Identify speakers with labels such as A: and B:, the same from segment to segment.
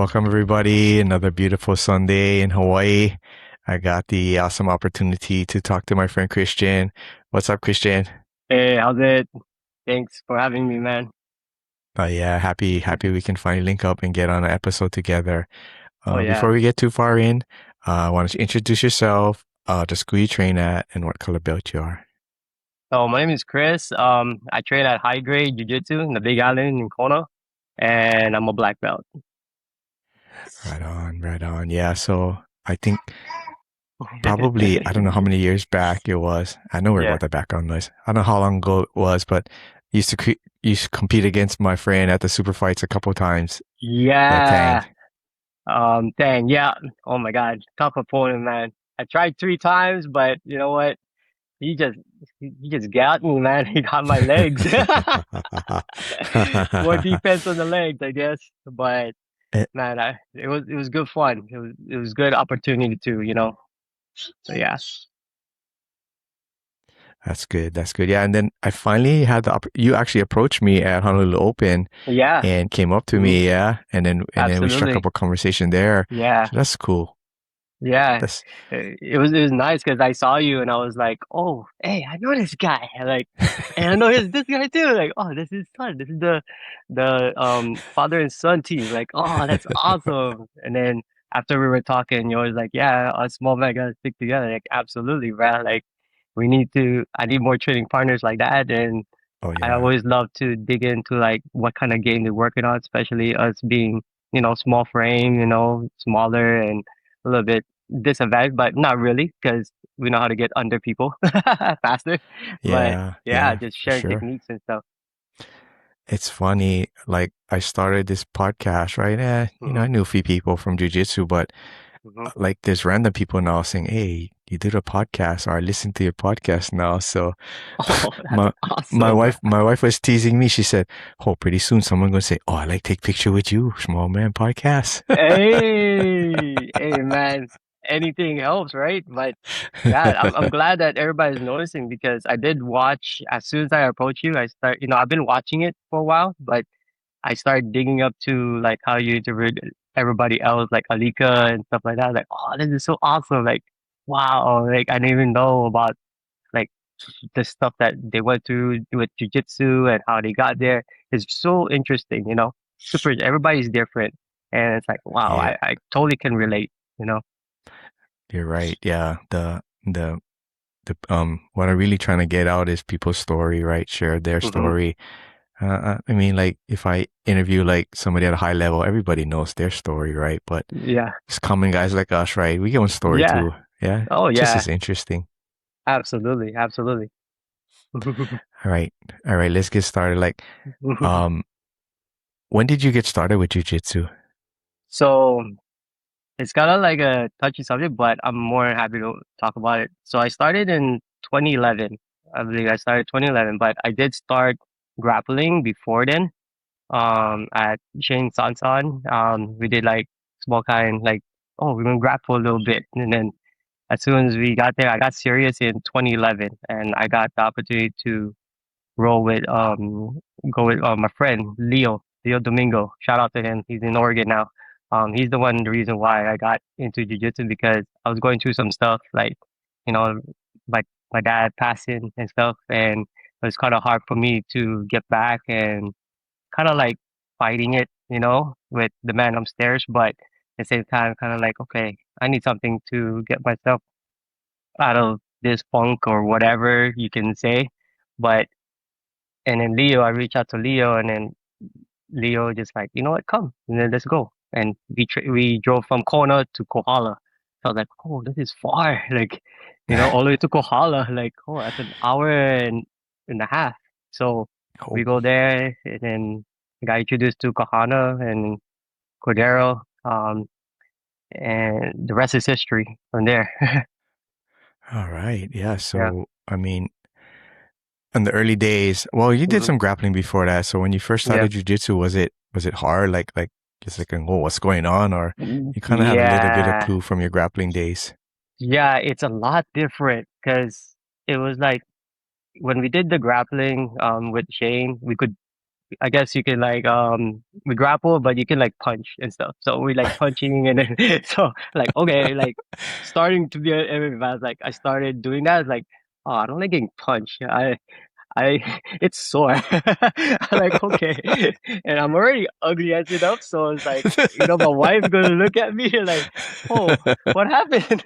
A: Welcome, everybody. Another beautiful Sunday in Hawaii. I got the awesome opportunity to talk to my friend Christian. What's up, Christian?
B: Hey, how's it? Thanks for having me, man.
A: Yeah, happy we can finally link up and get on an episode together.
B: Oh yeah.
A: Before we get too far in, why don't you introduce yourself, the school you train at, and what color belt you are?
B: So my name is Chris. I train at high grade jiu-jitsu in the Big Island in Kona, and I'm a black belt.
A: Right on, right on. Yeah, so I think probably, I don't know how many years back it was. I know where
B: Yeah.
A: about the background noise. I don't know how long ago it was, but used to compete against my friend at the super fights a couple times. The Tang.
B: Yeah. Dang, yeah. Oh my God, tough opponent, man. I tried 3 times, but you know what? He just he just got me, man. He got my legs. More defense on the legs, I guess. But
A: Eh,
B: man, it was good fun. It was good opportunity too. So yeah.
A: That's good. That's good. Yeah, and then I finally had you actually approached me at Honolulu Open
B: Yeah.
A: and came up to
B: Mhm.
A: me, yeah, and then we struck up
B: Absolutely.
A: a conversation there.
B: Yeah.
A: So that's cool.
B: Yeah.
A: That's
B: It was nice because I saw you and I was like, oh, hey, I know this guy. And I know this guy too. Like, oh, this is son. This is the father and son team. Like, oh, that's awesome. And then after we were talking, you was like, yeah, us small men gotta stick together. Like, absolutely, bro. Like, I need more training partners like that. And
A: oh
B: I
A: yeah,
B: always love to dig into like what kind of game they're working on, especially us being, small frame, smaller and a little bit disadvantaged, but not really because we know how to get under people faster. But
A: yeah,
B: yeah,
A: yeah,
B: just
A: for
B: sharing
A: sure.
B: techniques and stuff.
A: It's funny, like I started this podcast, right?
B: Hmm.
A: I knew a few people from jujitsu, but
B: Hmm.
A: like there's random people now saying, "Hey, you did a podcast," or "I listened to your podcast now." So
B: Oh, that's
A: my my
B: awesome.
A: wife my wife was teasing me. She said, "Oh, pretty soon someone gonna say, oh, I like take picture with you, small man podcast."
B: Hey, man, anything helps, right? But yeah, I'm glad that everybody's noticing because I did watch as soon as I approached you, I've been watching it for a while, but I started digging up to like how you interviewed everybody else, like Alika and stuff like that. Like, oh, this is so awesome! Like, wow! Like, I didn't even know about like the stuff that they went through with jujitsu and how they got there. It's so interesting, Super. Everybody's different, and it's like, wow!
A: Yeah,
B: I totally can relate.
A: you're right. Yeah, the what I'm really trying to get out is people's story, right? Share their
B: Hmm.
A: story. I mean, like if I interview like somebody at a high level, everybody knows their story, right? But
B: Yeah,
A: just common guys like us, right? We get one story
B: yeah.
A: too. Yeah,
B: Oh,
A: just
B: yeah.
A: as interesting.
B: Absolutely, absolutely.
A: All right, all right. Let's get started. Like, um, when did you get started with jujitsu?
B: So it's kind of like a touchy subject, but I'm more than happy to talk about it. So I started in 2011. I believe I started 2011, but I did start grappling before then. At Shane Sansan, we did like small kind like, oh, we're gonna grapple a little bit, and then as soon as we got there, I got serious in 2011, and I got the opportunity to roll with go with my friend Leo Domingo. Shout out to him. He's in Oregon now. He's the reason why I got into jiu-jitsu because I was going through some stuff like, you know, my my dad passing and stuff, and it was kind of hard for me to get back and kind of like fighting it, with the man upstairs, but at the same time, kind of like, okay, I need something to get myself out of this funk or whatever you can say. But and then I reached out to Leo, and then Leo just like, you know what, come, and then let's go. And we drove from Kona to Kohala. So I was like, oh, this is far, like, all the way to Kohala, like, oh, that's an hour and a half. So
A: Oh,
B: we go there, and then I got introduced to Kahana and Cordero, and the rest is history from there.
A: all right. Yeah.
B: Yeah.
A: So, I mean, in the early days, well, you did
B: Hmm.
A: some grappling before that. So when you first
B: Yeah.
A: started jujitsu, was it hard? Like just like, oh, what's going on? Or you kind of had a little bit of
B: Yeah.
A: clue from your grappling days.
B: Yeah, it's a lot different because it was like when we did the grappling with Shane, we could I guess you can like we grapple, but you can like punch and stuff. So we like punching and then so like okay, like starting to be a MMA fast, like I started doing that. Like, oh, I don't like getting punched. It's sore. I'm like, okay. And I'm already ugly as enough, so it's like, my wife gonna look at me like, oh, what happened?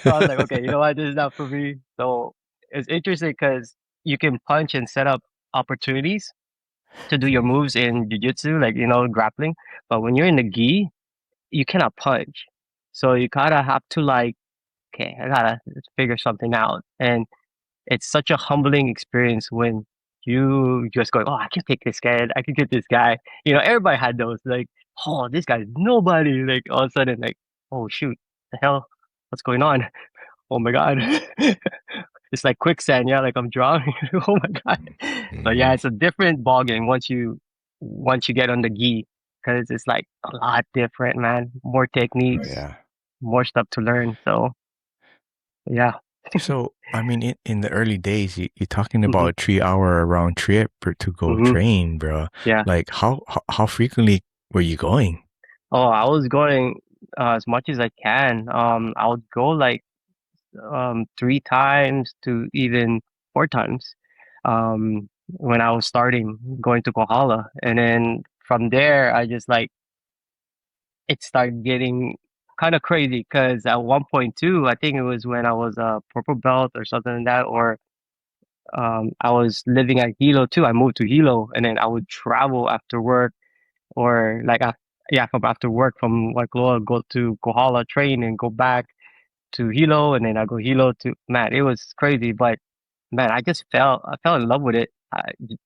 B: So I was like, okay, you know what, this is not for me. So it's interesting because you can punch and set up opportunities to do your moves in jiu-jitsu, like, grappling. But when you're in the gi, you cannot punch. So you gotta have to like, okay, I gotta figure something out. And it's such a humbling experience when you just go, oh, I can take this guy, I can get this guy. Everybody had those, like, oh, this guy's nobody. Like all of a sudden, like, oh shoot, the hell, what's going on? Oh my god, it's like quicksand. Yeah, like I'm drowning. Oh my god. But yeah,
A: Mhm.
B: it's a different ball game once you get on the gi, because it's like a lot different, man. More
A: Oh,
B: techniques,
A: yeah.
B: more stuff to learn. So yeah.
A: So, I mean, in the early days, you're talking
B: hmm
A: about a 3 hour round trip to go
B: hmm
A: train, bro.
B: Yeah.
A: Like, how frequently were you going?
B: Oh, I was going as much as I can. I would go like 3 times to even 4 times. When I was starting going to Kohala, and then from there, I just like it started getting kind of crazy because at 1.2, I think it was when I was a purple belt or something like that, or I was living at Hilo too. I moved to Hilo, and then I would travel after work or like yeah, from after work from Waikoloa, go to Kohala, train, and go back to Hilo, and then I go Hilo to man. It was crazy, but man, I fell in love with it.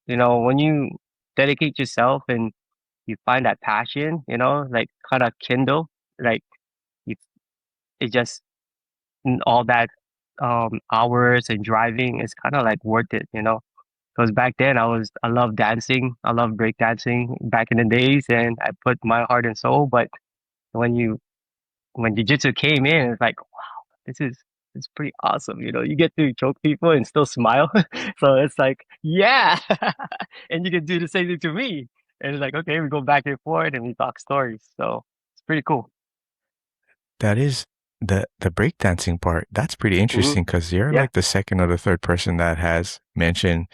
B: When you dedicate yourself and you find that passion, like kind of kindle, like you, it just all that hours and driving is kind of like worth it. Because back then I love dancing, I love break dancing back in the days, and I put my heart and soul. But when you when jiu-jitsu came in, it's like, wow, this is it's pretty awesome. You get to choke people and still smile. So it's like, yeah. And you can do the same thing to me. And it's like, okay, we go back and forth and we talk stories. So it's pretty cool.
A: That is the breakdancing part. That's pretty
B: hmm
A: interesting because you're
B: Yeah.
A: like the second or the third person that has mentioned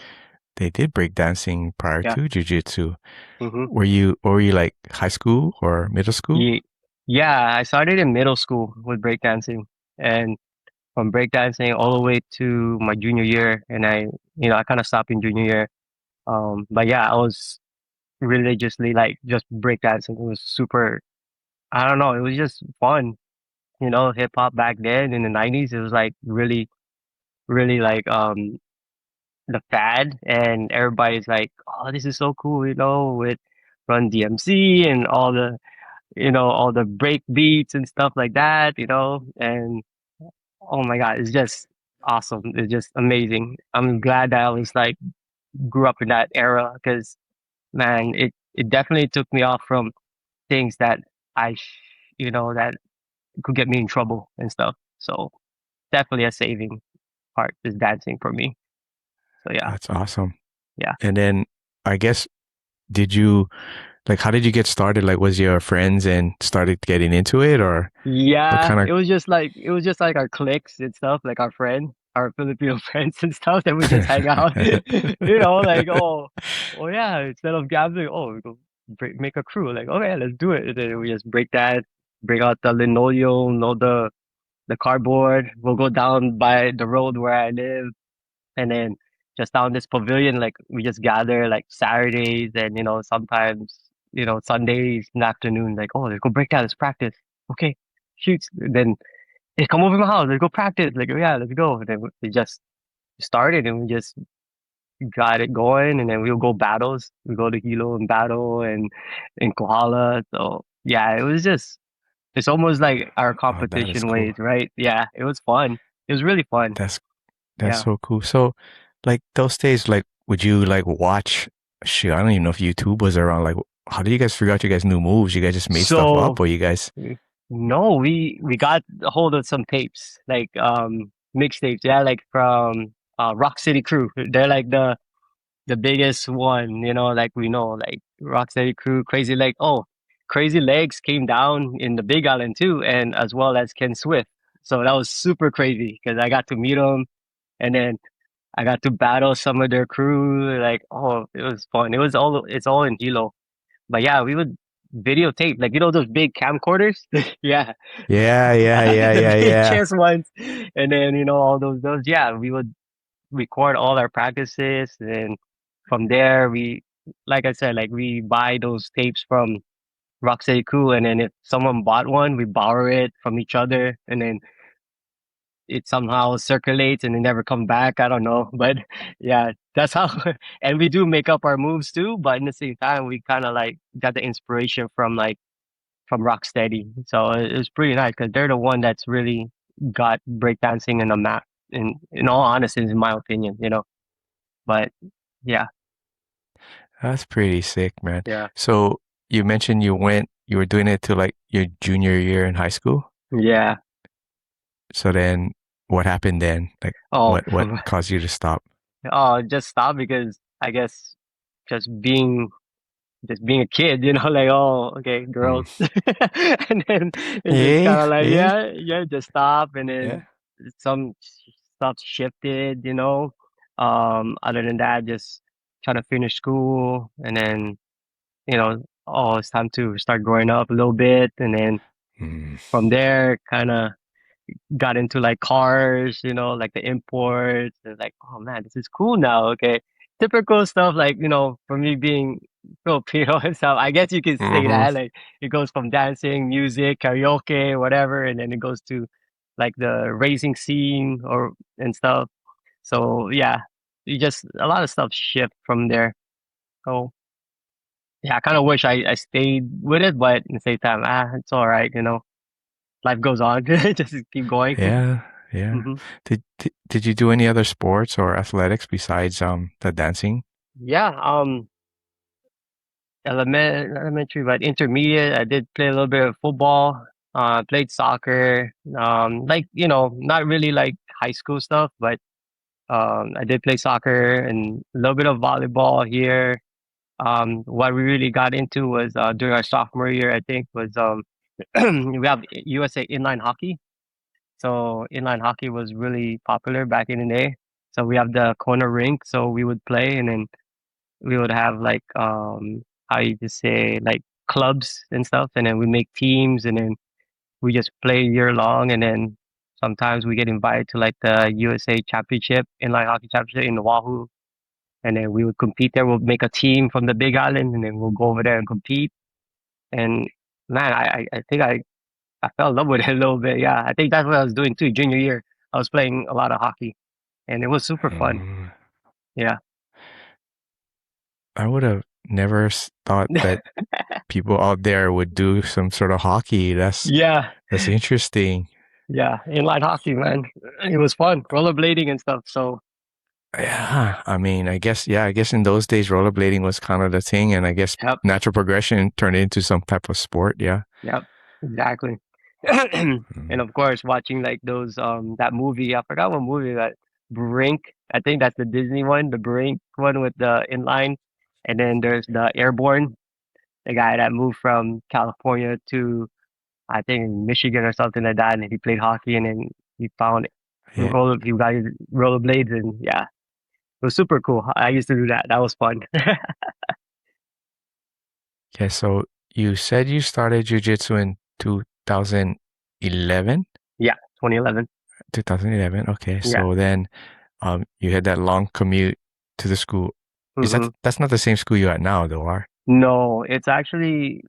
A: they did breakdancing prior
B: Yeah.
A: to jujitsu.
B: hmm
A: Were you like high school or middle school?
B: Yeah. Yeah. I started in middle school with breakdancing, and from breakdancing all the way to my junior year. And I kind of stopped in junior year. But yeah, I was religiously like just breakdancing. It was super, I don't know, it was just fun. Hip hop back then in the 90s, it was like really, really like the fad, and everybody's like, oh, this is so cool, with Run DMC and all the break beats and stuff like that. And oh my God, it's just awesome. It's just amazing. I'm glad that I was like grew up in that era because man, it definitely took me off from things that that could get me in trouble and stuff. So definitely a saving part is dancing for me. So yeah,
A: That's awesome.
B: yeah.
A: And then I guess did you like how did you get started? Like was your friends and started getting into it or what
B: Yeah,
A: kind
B: it was just like our cliques and stuff, like our friend, our Filipino friends and stuff that we just hang out.
A: of
B: Like, oh yeah, instead of gambling, oh, we go make a crew. Like, okay, let's do it. And then we just break out the linoleum, the cardboard. We'll go down by the road where I live, and then just down this pavilion, like we just gather like Saturdays and sometimes Sundays in the afternoon. Like, oh, let's go break down, let's practice. Okay, shoots. Then hey, come over to my house. Let's go practice. Like, oh, yeah, let's go. And then we just started and we just got it going. And then we'll go battles. We go to Hilo and battle and in Kohala. So yeah, it's almost like our
A: oh, that is
B: competition
A: cool.
B: ways, right? Yeah, it was fun. It was really fun.
A: That's That's
B: Yeah.
A: so cool. So, like those days, like, would you like watch? Shit, I don't even know if YouTube was around. Like, how did you guys figure out you guys new moves? You guys just made stuff up,
B: So
A: or you guys?
B: no, we got a hold of some tapes, like mixtapes, yeah, like from Rock City Crew. They're like the biggest one, like we know, like Rocksteady Crew, Crazy Leg. Oh, Crazy Legs came down in the Big Island too, and as well as Ken Swift. So that was super crazy because I got to meet him, and then I got to battle some of their crew. Like, oh, it was fun. It's all in Hilo. But yeah, we would videotape, like those big camcorders. Yeah,
A: Yeah, yeah, yeah,
B: the
A: yeah,
B: big
A: yeah.
B: chess ones, and then all those. Yeah, we would record all our practices, and from there like I said, like we buy those tapes from Rocksteady Crew, and then if someone bought one, we borrow it from each other, and then it somehow circulates and it never come back. I don't know, but yeah, that's how. And we do make up our moves too, but in the same time, we kind of like got the inspiration from Rocksteady. So it was pretty nice because they're the one that's really got breakdancing in the map. In all honesty, in my opinion. But yeah,
A: That's pretty sick, man.
B: yeah,
A: So you mentioned you were doing it to like your junior year in high school.
B: yeah.
A: So then what happened then? Like
B: Oh,
A: what caused you to stop?
B: oh, just stop because I guess just being a kid, like, oh, okay,
A: Hmm.
B: girls. And then it just
A: Eh,
B: kind of like,
A: eh,
B: yeah, just stop. And
A: yeah.
B: then some stuff shifted. Other than that, just trying to finish school. And then, oh, it's time to start growing up a little bit. And then
A: Hmm.
B: from there, kind of got into like cars, like the imports, and like, oh man, this is cool now. Okay. Typical stuff like, for me being Filipino and stuff, I guess you could say
A: Hmm.
B: that. Like it goes from dancing, music, karaoke, whatever, and then it goes to like the racing scene or and stuff. So yeah, you just a lot of stuff shift from there. So yeah, I kind of wish I stayed with it, but at the same time, it's all right. Life goes on. Just keep going.
A: Yeah, yeah.
B: Hmm.
A: Did you do any other sports or athletics besides the dancing?
B: Yeah, elementary, but intermediate, I did play a little bit of football, played soccer, like, not really like high school stuff, but I did play soccer and a little bit of volleyball here. What we really got into was during our sophomore year, I think, was we have USA inline hockey. So inline hockey was really popular back in the day. So we have the Kona rink, so we would play, and then we would have like how you just say, like clubs and stuff, and then we make teams, and then we just play year long, and then sometimes we get invited to like the USA Championship, inline hockey championship in Oahu, and then we would compete there. We'll make a team from the Big Island, and then we'll go over there and compete. And man, I think I fell in love with it a little bit. Yeah, I think that's what I was doing too. Junior year, I was playing a lot of hockey, and it was super fun.
A: Mm,
B: Yeah.
A: I would have never thought that people out there would do some sort of hockey.
B: Yeah.
A: That's interesting.
B: Yeah, inline hockey, man. It was fun, rollerblading and stuff. So,
A: Yeah, I mean, I guess in those days rollerblading was kind of the thing, and I guess
B: yep,
A: natural progression turned into some type of sport. Yeah.
B: yep, exactly.
A: Mm.
B: And of course, watching like those that movie, I forgot what movie that Brink. I think that's the Disney one, the Brink one with the inline. And then there's the Airborne, the guy that moved from California to I think Michigan or something like that, and he played hockey, and then he found
A: Yeah.
B: he got his rollerblades, and yeah, it was super cool. I used to do that. That was fun.
A: Okay, so you said you started jujitsu in 2011?
B: Yeah, 2011.
A: 2011. Okay,
B: Yeah.
A: so then you had that long commute to the school.
B: Hmm.
A: That's not the same school you're at now though, are?
B: No, it's actually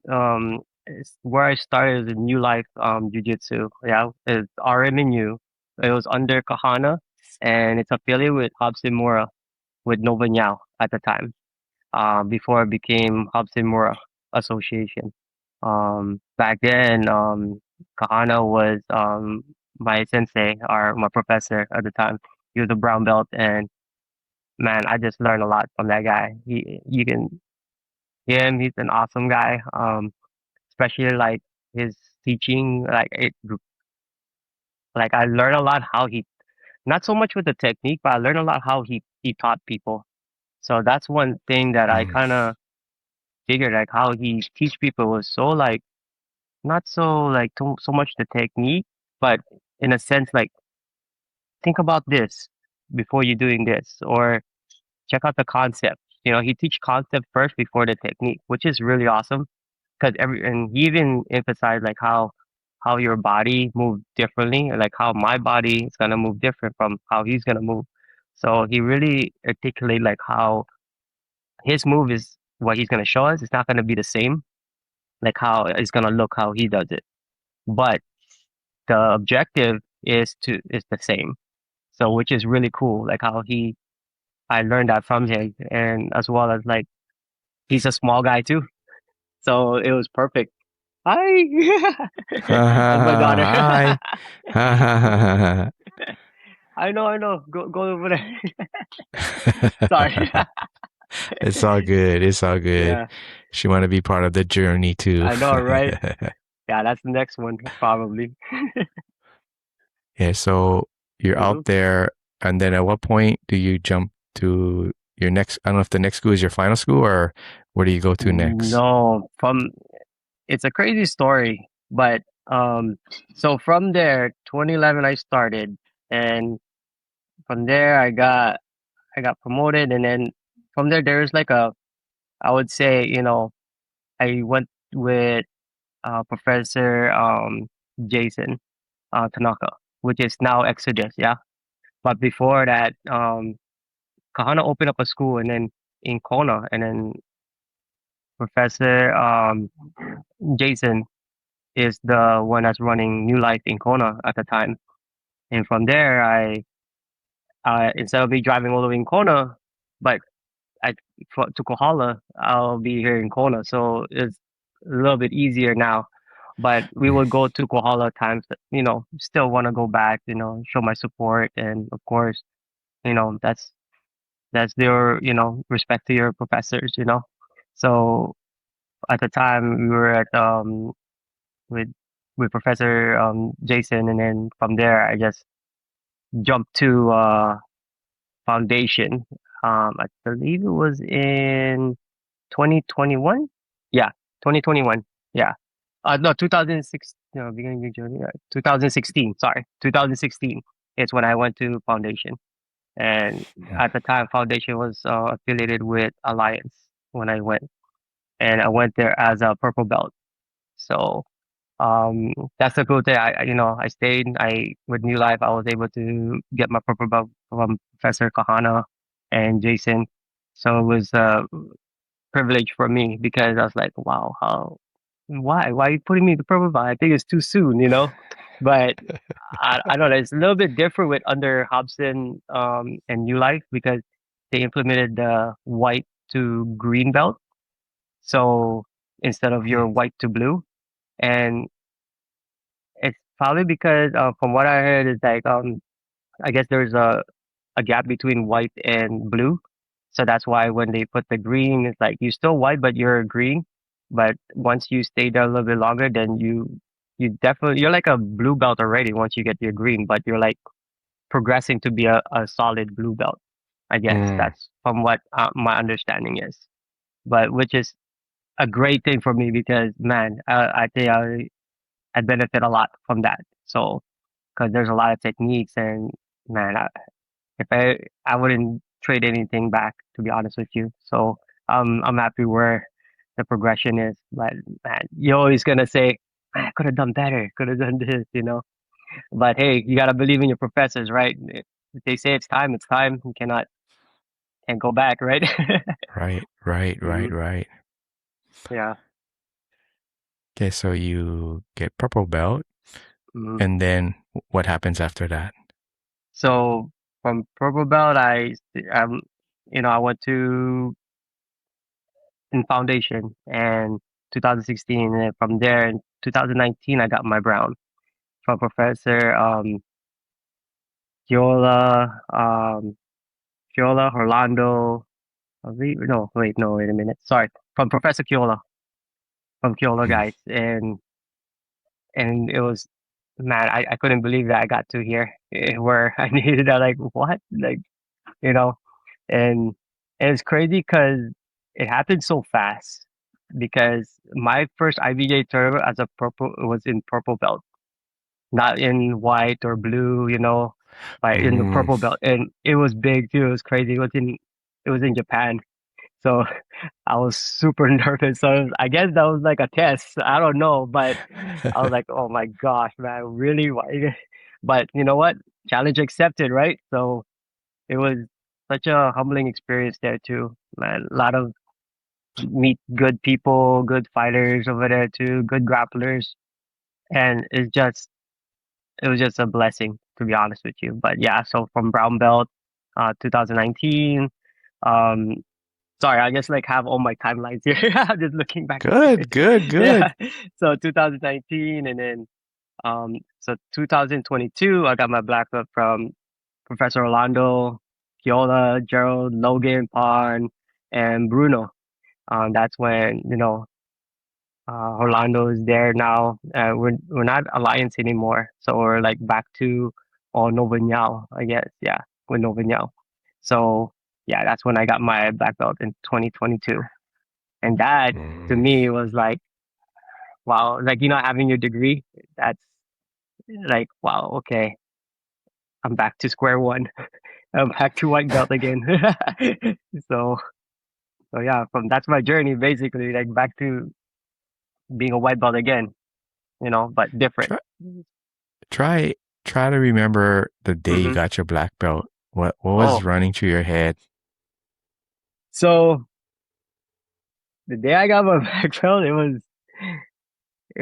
B: it's where I started is New Life Jiu-Jitsu. Yeah, it's RMNU. It was under Kahana, and it's affiliated with Hobson Mora with Nova Nyao at the time. Before it became Hobson Mora Association. Back then, Kahana was my sensei or my professor at the time. He was a brown belt, and man, I just learned a lot from that guy. You can he's an awesome guy. Especially like his teaching, like I learned a lot how he, not so much with the technique, but I learned a lot how he taught people. So that's one thing that I
A: Mm.
B: kind of figured, like how he teach people was so like not so like so much the technique, but in a sense like think about this before you're doing this, or check out the concept. You know, he teach concept first before the technique, which is really awesome because every and he even emphasized like how your body move differently, like how my body is gonna move different from how he's gonna move. So he really articulate like how his move is what he's gonna show us. It's not gonna be the same, like how it's gonna look how he does it, but the objective is the same. So which is really cool, like how he I learned that from him, and as well as like he's a small guy too, so it was perfect. Hi,
A: Ha ha
B: that's my
A: ha.
B: daughter.
A: Hi. Ha ha ha
B: I know. Go over there. Sorry.
A: ha. It's all good. It's all good.
B: Yeah,
A: She want to be part of the journey too.
B: I know, right? Yeah, that's the next one probably.
A: Yeah, so you're
B: Hmm.
A: out there, and then at what point do you jump to your next? I don't know if the next school is your final school, or where do you go to next?
B: No, from it's a crazy story, but so from there, 2011 I started, and from there I got promoted, and then from there there's like a I would say I went with Professor Jason Tanaka, which is now Exodus, yeah. But before that, Kahana opened up a school, and then in Kona, and then Professor Jason is the one that's running New Life in Kona at the time. And from there, instead of me driving all the way in Kona, but I to Kohala, I'll be here in Kona, so it's a little bit easier now. But we will go to Kohala times that, still want to go back, show my support, and of course, that's their, respect to your professors. So at the time we were at with Professor Jason, and then from there I just jumped to foundation. I believe it was in 2021. Yeah, 2021. Yeah. No, 2006. No, beginning of June. Yeah, 2016. Sorry, 2016 is when I went to foundation, and at the time, foundation was affiliated with Alliance when I went, and I went there as a purple belt. So that's the cool thing. I stayed. I with New Life, I was able to get my purple belt from Professor Kahana and Jason. So it was a privilege for me because I was like, wow, why are you putting me the purple belt? I think it's too soon. But I don't know. It's a little bit different with under Hobson and New Life because they implemented the white to green belt. So instead of your white to blue, and it's probably because from what I heard is like I guess there's a gap between white and blue, so that's why when they put the green, it's like you're still white but you're green. But once you stay there a little bit longer, then you definitely you're like a blue belt already once you get your green, but you're like progressing to be a solid blue belt. I guess
A: Mm,
B: that's from what my understanding is. But which is a great thing for me because man, I think I benefit a lot from that. So because there's a lot of techniques and man, if I wouldn't trade anything back to be honest with you. So I'm happy where the progression is. But man, you're always gonna say, "Man, I could have done better, could have done this. But hey, you gotta believe in your professors, right? If they say it's time, it's time. You can't go back, right?
A: right, right, right,
B: Hmm.
A: right.
B: Yeah.
A: Okay, so you get purple belt,
B: Hmm.
A: and then what happens after that?
B: So from purple belt, I went to in foundation and 2016, and then from there in 2019, I got my brown from Professor Fiola, Fiola Orlando. No, wait, no, wait a minute. Sorry, from Professor Kiola, from Kiola
A: Mm.
B: guys, and it was man, I couldn't believe that I got to here where I needed that. Like what, like you know, and And it's crazy because it happened so fast. Because my first IBJ tournament as a purple was in purple belt, not in white or blue, but in the
A: Mm.
B: purple belt, and it was big too. It was crazy. It was in Japan, so I was super nervous. So I guess that was like a test. I don't know, but I was like, oh my gosh, man, really? Why? But you know what? Challenge accepted, right? So it was such a humbling experience there too, man. A lot of meet good people, good fighters over there too, good grapplers, and it was just a blessing to be honest with you. But yeah, so from brown belt, 2019. Um, sorry, I just like have all my timelines here. I'm just looking back into
A: Good,
B: it.
A: good,
B: Yeah,
A: good.
B: so 2019, and then so 2022, I got my black belt from Professor Orlando, Kiola, Gerald, Logan, Pon, and Bruno. That's when Orlando is there now. We're not alliance anymore, so we're like back to Novanyao, I guess. Yeah, with Novanyao. So yeah, that's when I got my black belt in 2022, and that to
A: Mm.
B: me was like wow, like having your degree. That's like wow, okay, I'm back to square one. I'm back to white belt again. so so yeah, from that's my journey basically, like back to being a white belt again, but different.
A: Try, try, try to remember the day you
B: Hmm.
A: got your black belt. What was
B: Oh,
A: running through your head?
B: so the day I got my black belt, it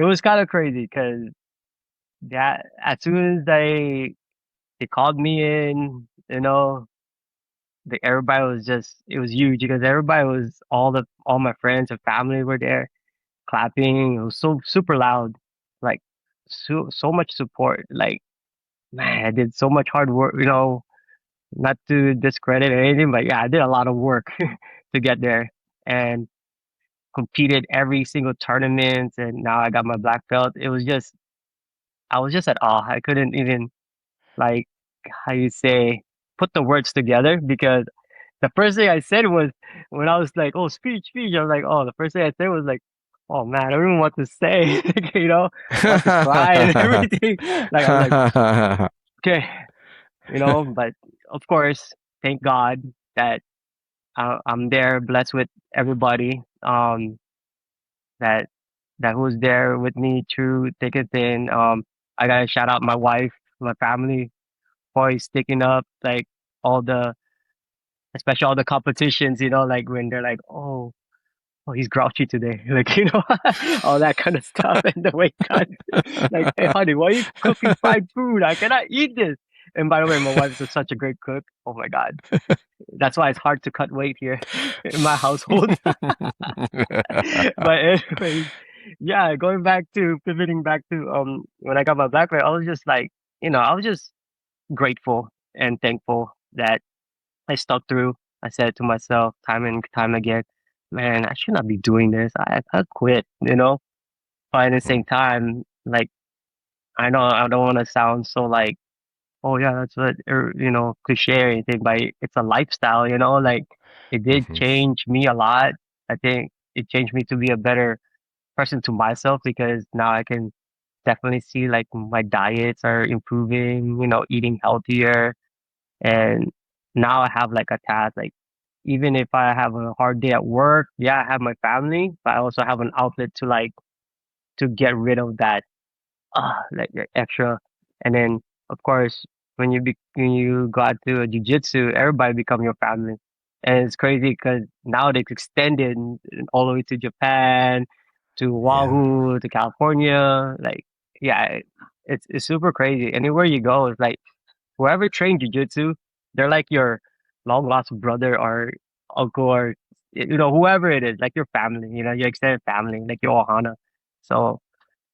B: was kind of crazy because that as soon as they called me in, everybody was just it was huge because everybody was all my friends and family were there clapping. It was so super loud, like so much support. Like man, I did so much hard work. Not to discredit anything, but yeah, I did a lot of work to get there and competed every single tournament. And now I got my black belt. I was just at awe. I couldn't even like how you say put the words together because the first thing I said was when I was like, "Oh, speech, speech." I was like, "Oh," the first thing I said was like, "Oh man, I don't even know what to say." Like, about to cry and everything. Like I was like, "Okay," But of course, thank God that I'm there, blessed with everybody. That that was there with me through thick and thin. I gotta shout out my wife, my family, for always sticking up, like all the, especially all the competitions. Like when they're like, oh, he's grouchy today, like all that kind of stuff, and the weight cut. Like, hey, honey, why are you cooking fried food? I cannot eat this. And by the way, my wife is such a great cook. Oh my God, that's why it's hard to cut weight here in my household. But anyways, yeah, going back to pivoting back to when I got my black belt, I was just like, I was just grateful and thankful that I stuck through. I said to myself time and time again, man, I should not be doing this. I quit. But at the same time, like I know I don't want to sound so like, oh yeah, that's what cliche or anything, but it's a lifestyle. Like it did
A: Mhm.
B: change me a lot. I think it changed me to be a better person to myself because now I can definitely see like my diets are improving, eating healthier. And now I have like a task, like even if I have a hard day at work, yeah, I have my family, but I also have an outlet to like to get rid of that like extra. And then of course when you go out to a jiu-jitsu, everybody become your family. And it's crazy because now it's extended all the way to Japan, to
A: Yeah.
B: Oahu, to California. Like, yeah, it's super crazy. Anywhere you go, it's like whoever trained jiu-jitsu, they're like your long lost brother or uncle or whoever it is, like your family, your extended family, like your ohana. So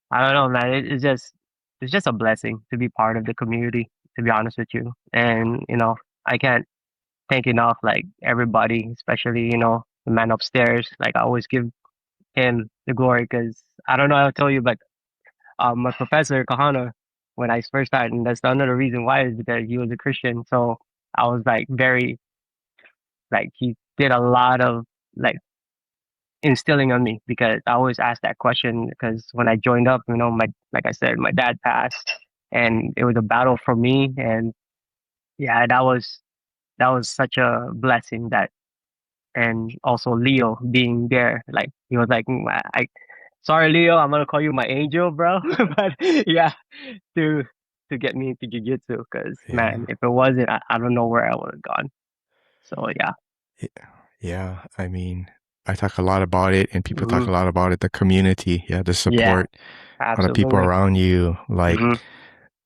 B: I don't know, man. It's just a blessing to be part of the community, to be honest with you. And I can't thank enough like everybody, especially the man upstairs. Like I always give him the glory because I don't know how to tell you, but my professor Kahana, when I first started, and that's another reason why is because he was a Christian. So I was like very Like he did a lot of like instilling on me because I always ask that question because when I joined up, my like I said, my dad passed and it was a battle for me and yeah, that was such a blessing that and also Leo being there. Like he was like, I sorry Leo, I'm gonna call you my angel, bro. But yeah, to to get me into jujitsu because man,
A: Yeah.
B: if it wasn't, I don't know where I would have gone. So yeah.
A: Yeah. Yeah. I mean, I talk a lot about it and people talk
B: Hmm.
A: a lot about it, the community, yeah, the
B: Yeah,
A: support, all the people
B: absolutely.
A: around you, like
B: Hmm.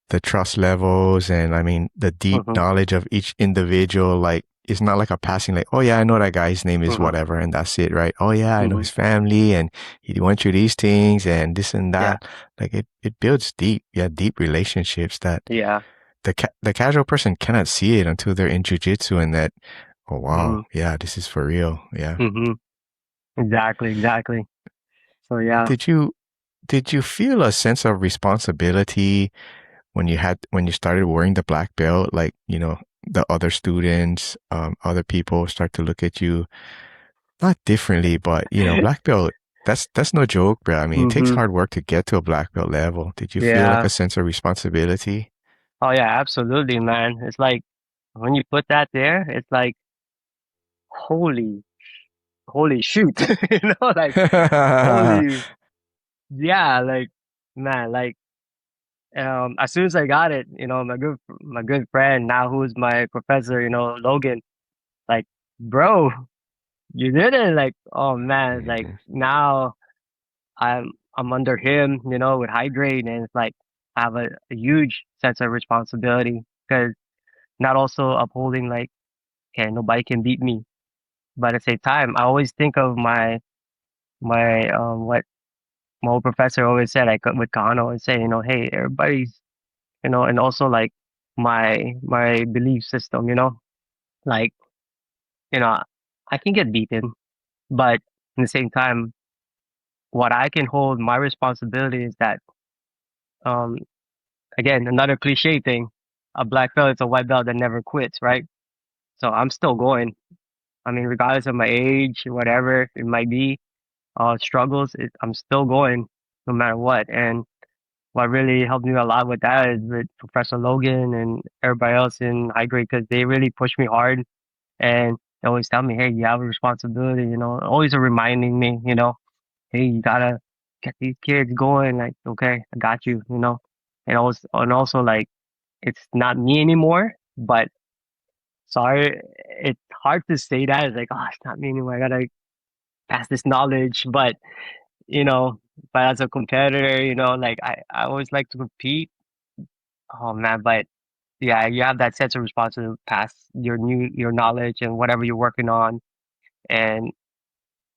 A: the trust levels and I mean the deep
B: Hmm.
A: knowledge of each individual. Like it's not like a passing like, oh yeah, I know that guy, his name is
B: Hmm.
A: whatever and that's it, right? Oh yeah, I know
B: Hmm.
A: his family and he went through these things and this and
B: Yeah.
A: that. Like it builds deep, yeah, deep relationships that
B: Yeah.
A: the casual person cannot see it until they're in jujitsu and that, oh wow,
B: Hmm.
A: yeah, this is for real. Yeah.
B: Hmm. Exactly. Exactly. So yeah.
A: Did you did you feel a sense of responsibility when you started wearing the black belt, like, the other students, other people start to look at you not differently, but black belt, that's no joke, bro. I mean, it takes
B: Hmm.
A: hard work to get to a black belt level. Did you feel like
B: Yeah.
A: a sense of responsibility?
B: Oh yeah, absolutely, man. It's like when you put that there, it's like holy, holy shoot, like holy, yeah, like man, like as soon as I got it, my good friend now who's my professor, Logan, like, bro, you did it, like, oh man, like
A: Mhm.
B: now I'm under him, with hydrate, and it's like I have a huge sense of responsibility because not also upholding like, okay, nobody can beat me. But at the same time, I always think of my what my old professor always said, like with Kona always say, hey, everybody's, and also like my belief system, like, you know, I can get beaten, but at the same time, what I can hold my responsibility is that um again, another cliche thing, a black belt is a white belt that never quits, right? So I'm still going. I mean, regardless of my age, whatever it might be, struggles, I'm still going no matter what. And what really helped me a lot with that is with Professor Logan and everybody else in high grade because they really pushed me hard and they always tell me, hey, you have a responsibility, always reminding me, hey, you gotta get these kids going. Like, okay, I got you, and also like it's not me anymore, but sorry, it's hard to say that. It's like, oh, it's not me anymore. I gotta pass this knowledge, you know, but as a competitor, like I always like to compete. Oh man, but yeah, you have that sense of responsibility to pass your knowledge and whatever you're working on. And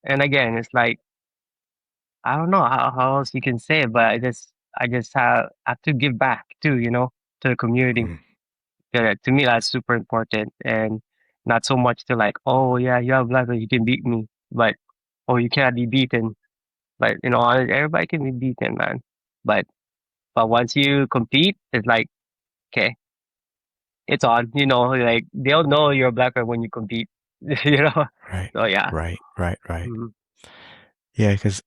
B: and again, it's like I don't know how else you can say it, but I just have to give back too, to the community.
A: Mm.
B: Yeah, to me that's super important and not so much to like, oh yeah, you have black belt, you can beat me, but oh you cannot be beaten. But everybody can be beaten, man. But But once you compete, it's like, okay, it's on. Like they'll know you're a black belt when you compete. you know.
A: Right,
B: So yeah.
A: right, right, right.
B: Mhm.
A: Yeah, because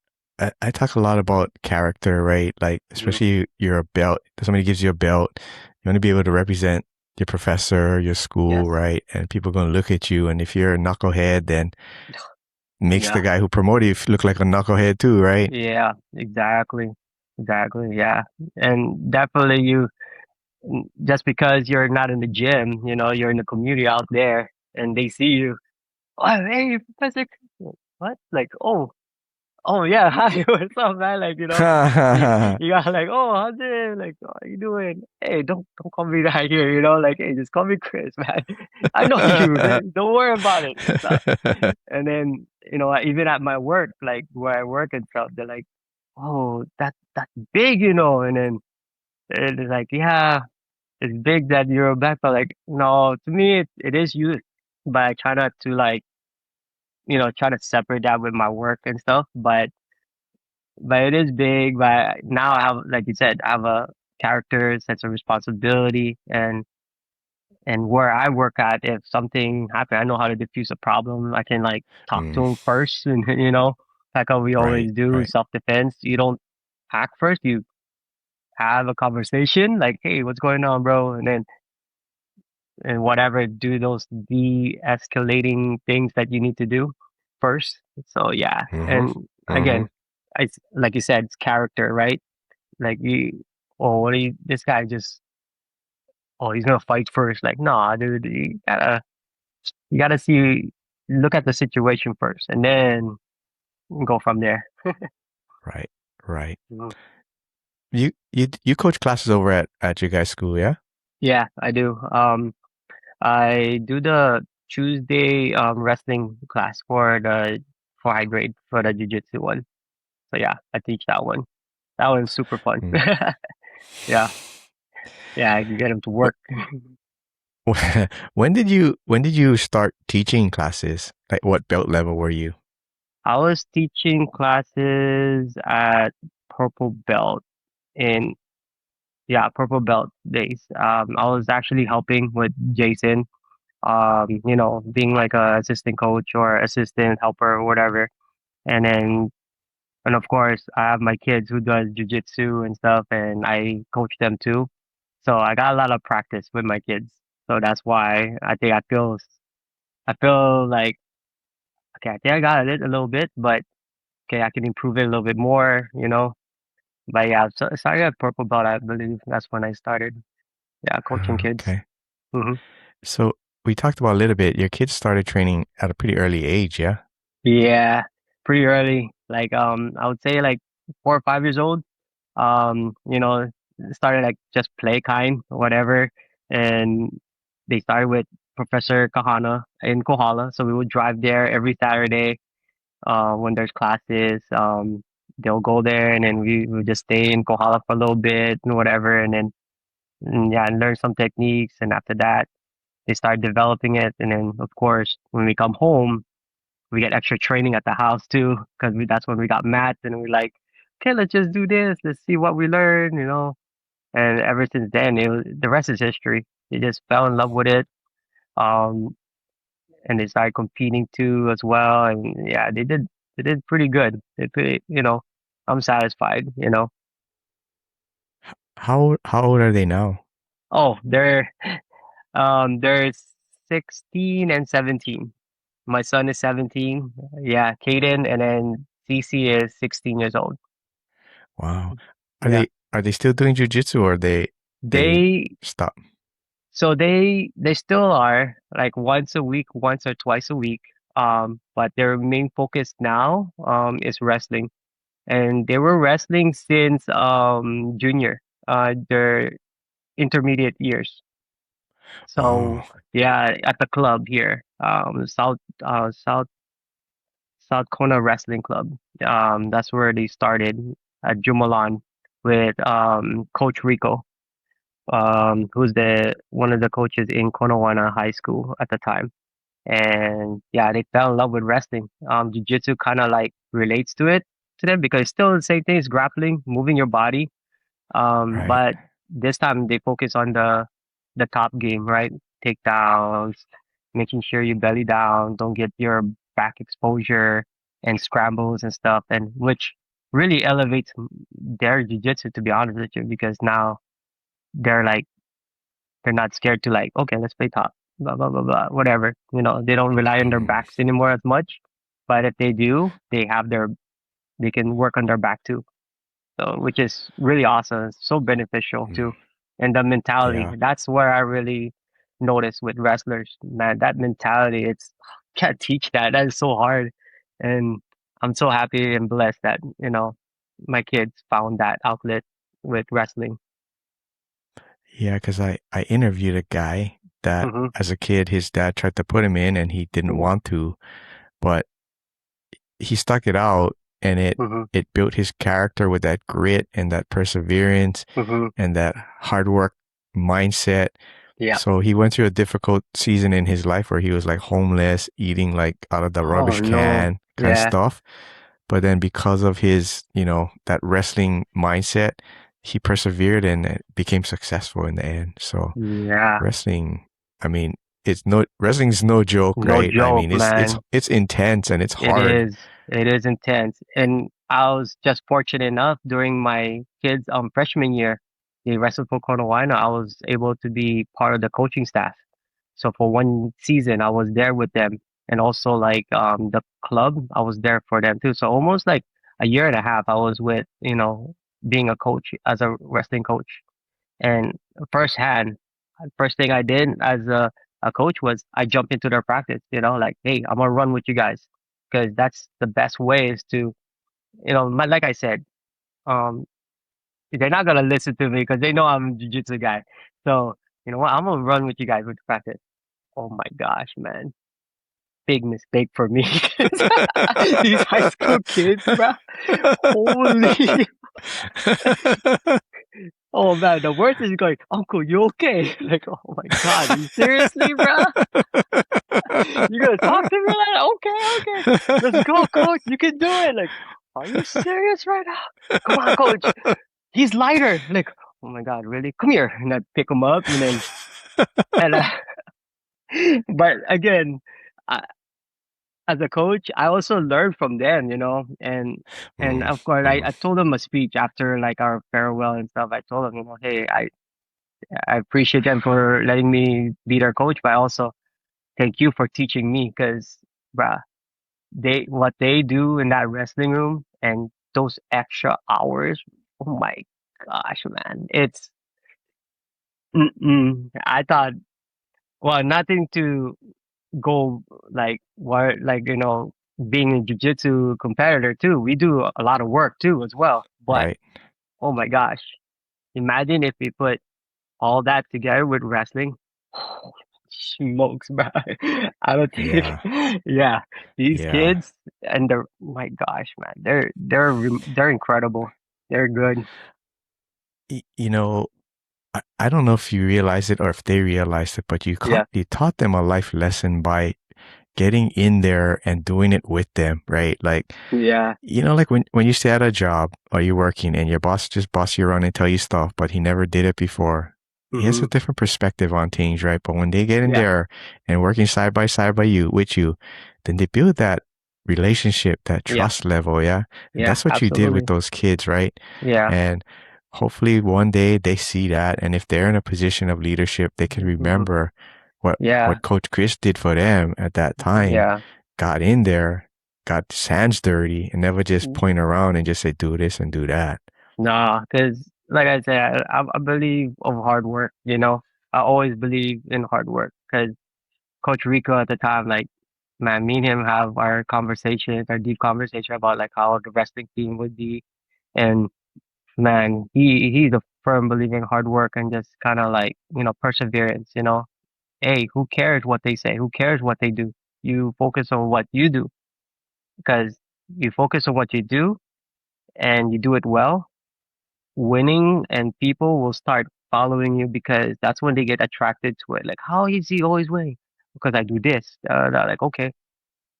A: I talk a lot about character, right? Like,
B: Mhm.
A: especially you're a belt, somebody gives you a belt, you want to be able to represent your professor, your school,
B: Yes.
A: right? And people are going to look at you. And if you're a knucklehead, then makes the
B: Yeah.
A: guy who promoted you look like a knucklehead too, right?
B: Yeah. Exactly. Exactly. Yeah. And definitely just because you're not in the gym, you're in the community out there, and they see you. Oh, hey, Professor. What? Like, oh, oh yeah, hi, what's up, man? Like, you got like, oh, how's it? Like, how you doing? Hey, don't call me that here, like, hey, just call me Chris, man. I know you, man. Don't worry about it and stuff. And then, even at my work, like where I work and stuff, they're like, oh, that's big, and then it's like, yeah, it's big that you're a black belt. Like, no, to me, it is youth, but I try not to like, try to separate that with my work and stuff, but it is big. But now I have, like you said, I have a character, sense of responsibility, and And where I work at, if something happened, I know how to diffuse a problem. I can like talk
A: Mm,
B: to him first, and like how we
A: right,
B: always do,
A: right.
B: self defense. You don't hack first. You have a conversation, like, "Hey, what's going on, bro?" And then and whatever, do those de-escalating things that you need to do first. So yeah,
A: Mm-hmm.
B: and
A: Mm-hmm.
B: again, it's like you said, it's character, right? Like you, oh, what are you? This guy just, oh, he's gonna fight first. Like, nah, dude, you gotta see, look at the situation first, and then go from there.
A: Right, right.
B: Mhm.
A: You coach classes over at your guys' school, yeah?
B: Yeah, I do. I do the Tuesday wrestling class for high grade for the jiu-jitsu one. So yeah, I teach that one. That one's super fun.
A: Mm.
B: Yeah, yeah, I can get them to work.
A: When did you start teaching classes? Like what belt level were you?
B: I was teaching classes at purple belt in yeah, purple belt days. I was actually helping with Jason, being like a assistant coach or assistant helper or whatever. And then, and of course, I have my kids who does jujitsu and stuff, and I coach them too. So I got a lot of practice with my kids. So that's why I think I feel like okay, I think I got it a little bit, but okay, I can improve it a little bit more. But yeah, so I started at purple belt, I believe. That's when I started. Yeah, coaching kids.
A: Okay.
B: Hmm.
A: So we talked about a little bit. Your kids started training at a pretty early age, yeah?
B: Yeah, pretty early. Like I would say like 4 or 5 years old. Started like just play kind or whatever, and they started with Professor Kahana in Kohala. So we would drive there every Saturday. When there's classes, they'll go there, and then we would just stay in Kohala for a little bit and whatever, and then yeah, and learn some techniques. And after that, they start developing it, and then of course when we come home we get extra training at the house too, because that's when we got mats, and we're like, okay, let's just do this. Let's see what we learn. And ever since then, the rest is history. They just fell in love with it, um, and they started competing too as well. And yeah, they did pretty good. I'm satisfied.
A: How old are they now?
B: Oh, they're 16 and 17. My son is 17. Yeah, Caden, and then Cece is 16 years old.
A: Wow. Are
B: Yeah.
A: they still doing jujitsu or they
B: They
A: stop?
B: so they still are like once a week, once or twice a week. But their main focus now is wrestling. And they were wrestling since junior, their intermediate years.
A: Oh,
B: So yeah, at the club here, South Kona Wrestling Club. That's where they started at Jumalan with Coach Rico, who's the one of the coaches in Konawana High School at the time. And yeah, they fell in love with wrestling. Jiu-jitsu kind of like relates to them because it's still the same thing as grappling, moving your body.
A: right.
B: But this time they focus on the top game, right? Takedowns, making sure you belly down, don't get your back exposure and scrambles and stuff, and which really elevates their jiu-jitsu, to be honest with you, because now they're like they're not scared to like, okay, let's play top, blah blah blah blah, whatever. They don't rely on their
A: Mm,
B: backs anymore as much. But if they do, they can work on their back too. So, which is really awesome. It's so beneficial
A: mm,
B: too. And the mentality,
A: yeah.
B: that's where I really notice with wrestlers, man, that mentality, it's can't teach that. That is so hard. And I'm so happy and blessed that my kids found that outlet with wrestling.
A: Yeah, because I interviewed a guy that
B: Hmm.
A: as a kid his dad tried to put him in and he didn't
B: Hmm.
A: want to, but he stuck it out and it
B: Hmm.
A: it built his character with that grit and that perseverance
B: Hmm.
A: and that hard work mindset.
B: Yeah.
A: So he went through a difficult season in his life where he was like homeless, eating like out of the
B: Oh
A: rubbish
B: no.
A: can kind of
B: Yeah.
A: stuff. But then because of his, that wrestling mindset, he persevered and became successful in the end. So
B: Yeah.
A: wrestling, I mean, it's no wrestling's no joke,
B: No
A: right? I
B: joke,
A: mean,
B: man.
A: it's intense and it's
B: It
A: hard.
B: is. It is intense. And I was just fortunate enough during my kids' freshman year, they wrestled for Kona. I was able to be part of the coaching staff. So for one season, I was there with them, and also like the club, I was there for them too. So almost like a year and a half, I was with being a coach as a wrestling coach, and firsthand, first thing I did as a coach was I jumped into their practice. Like, hey, I'm gonna run with you guys because that's the best way is to like I said, um, they're not gonna listen to me because they know I'm a jiu-jitsu guy. So you know what? I'm gonna run with you guys with practice. Oh my gosh, man. Big mistake for me. These high school kids, bro. Holy. Oh man, the worst is going, Uncle, you okay? Like, oh my God, you seriously, bro? You gonna talk to me like, okay, okay. Let's go, coach. You can do it. Like, are you serious right now? Come on, coach. He's lighter. Like, oh my God, really? Come here. And I pick him up and but again, I, as a coach, I also learned from them, and
A: Mm,
B: of course,
A: mm,
B: I told them a speech after like our farewell and stuff. I told them, hey, I appreciate them for letting me be their coach, but also thank you for teaching me because, bruh, what they do in that wrestling room and those extra hours. Oh my gosh, man, I thought, well, nothing to go like what like being a jiu-jitsu competitor too. We do a lot of work too as well. But
A: right.
B: oh my gosh, imagine if we put all that together with wrestling. Smokes, bro. I don't think.
A: Yeah.
B: Yeah, these
A: Yeah.
B: kids and they're my gosh, man, they're incredible. They're good.
A: You know, I don't know if you realize it or if they realize it, but
B: Yeah.
A: you taught them a life lesson by getting in there and doing it with them, right? Like,
B: Yeah.
A: like when you stay at a job or you're working and your boss just boss you around and tell you stuff, but he never did it before. He has
B: Hmm.
A: a different perspective on things, right? But when they get in
B: Yeah.
A: there and working side by side with you, then they build that relationship, that
B: Yeah.
A: trust level, yeah? And
B: Yeah.
A: that's what you did with
B: Absolutely.
A: those kids, right?
B: Yeah.
A: And hopefully one day they see that, and if they're in a position of leadership, they can
B: Hmm.
A: remember
B: Yeah.
A: what Coach Chris did for them at that time,
B: Yeah.
A: got in there, got his hands dirty, and never just point around and just say, do this and do that.
B: Nah, because like I said, I believe of hard work. I always believe in hard work because Coach Rico at the time, like, man, me and him have our conversations, our deep conversation about like how the wrestling team would be, and man, he's a firm believer in hard work and just kind of like perseverance. Hey, who cares what they say? Who cares what they do? You focus on what you do because you focus on what you do and you do it well, winning, and people will start following you because that's when they get attracted to it. Like, how is he always winning? Because I do this. They're like, okay.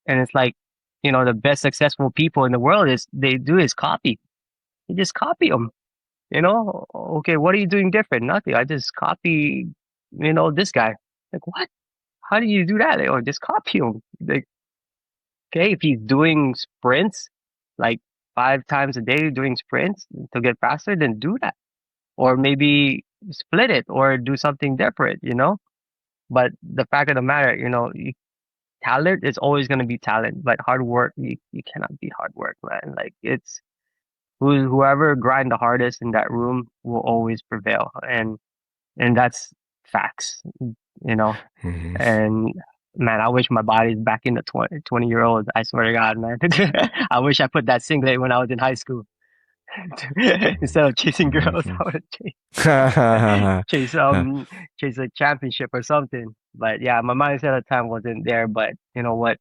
B: And it's like, the best successful people in the world is they do is copy. You just copy them. Okay, what are you doing different? Nothing. I just copy, this guy. Like, what? How do you do that? Like, oh, just copy him. Like, okay, if he's doing sprints, like 5 times a day doing sprints to get faster, then do that. Or maybe split it or do something different. But the fact of the matter, talent is always going to be talent, but hard work, you cannot beat hard work, man. Like it's whoever grind the hardest in that room will always prevail. And that's facts, you know.
A: Hmm.
B: And man, I wish my body's back in the 20-year old. I swear to God, man. I wish I put that singlet when I was in high school. Instead of chasing girls,
A: Hmm.
B: I would chase chase a championship or something. But yeah, my mindset at the time wasn't there. But you know what?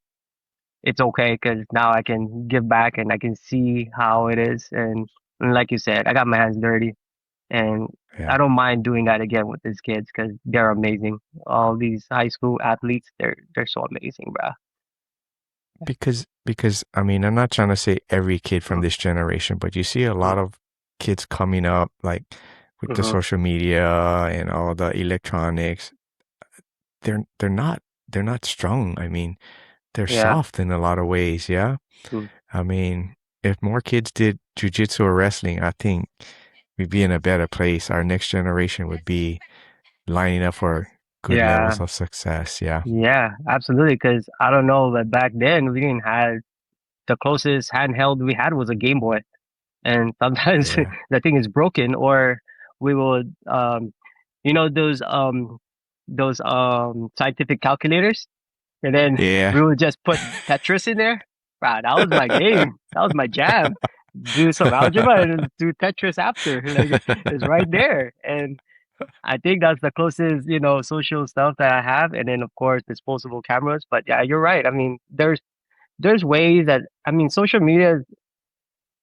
B: It's okay because now I can give back and I can see how it is. And like you said, I got my hands dirty, and I
A: Yeah.
B: don't mind doing that again with these kids because they're amazing. All these high school athletes, they're so amazing, bro.
A: Because I mean, I'm not trying to say every kid from this generation, but you see a lot of kids coming up like with the
B: Mm-hmm.
A: social media and all the electronics. they're not they're not strong. I mean, they're
B: Yeah.
A: soft in a lot of ways, yeah.
B: Mm.
A: I mean, if more kids did jujitsu or wrestling, I think we'd be in a better place. Our next generation would be lining up for good
B: Yeah.
A: levels of success. Yeah.
B: Yeah, absolutely. Because I don't know, but back then we didn't have the closest handheld we had was a Game Boy, and sometimes
A: Yeah.
B: the thing is broken, or we would, you know, those scientific calculators, and then
A: Yeah.
B: we would just put Tetris in there. Wow, that was my game. That was my jam. Do some algebra and then do Tetris after. Like it's right there, and I think that's the closest, social stuff that I have. And then of course disposable cameras. But yeah, you're right. I mean, there's ways that I mean social media,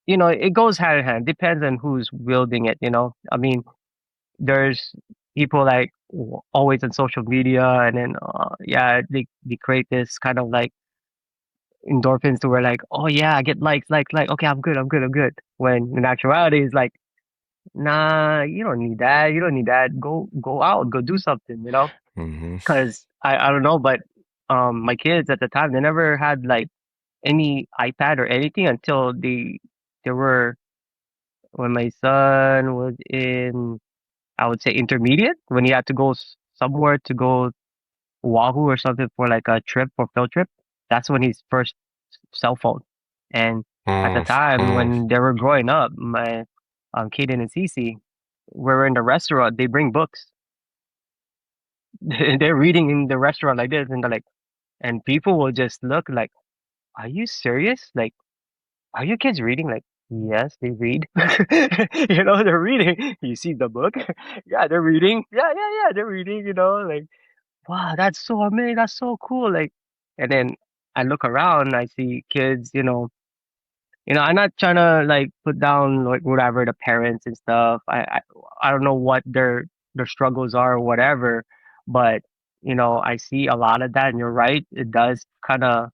B: it goes hand in hand. Depends on who's wielding it, I mean, there's people like always on social media and then yeah, they create this kind of like endorphins to where like, oh yeah, I get likes, like, okay, I'm good, I'm good, I'm good. When in actuality it's like, nah, you don't need that. You don't need that. Go out, go do something,
A: Hmm.
B: Because I don't know, but my kids at the time they never had like any iPad or anything until they were when my son was in I would say intermediate when he had to go somewhere to go Oahu or something for like a trip for field trip. That's when his first cell phone. And at the
A: Mm,
B: time
A: mm,
B: when they were growing up, my Kaden and Cece, we were in the restaurant. They bring books. They're reading in the restaurant like this, and they're like, and people will just look like, "Are you serious? Like, are your kids reading?" Like, yes, they read. They're reading. You see the book? Yeah, they're reading. Yeah, yeah, yeah, they're reading. Like, wow, that's so amazing. That's so cool. Like, and then I look around, I see kids. I'm not trying to like put down like whatever the parents and stuff. I don't know what their struggles are or whatever, but I see a lot of that, and you're right. It does kind of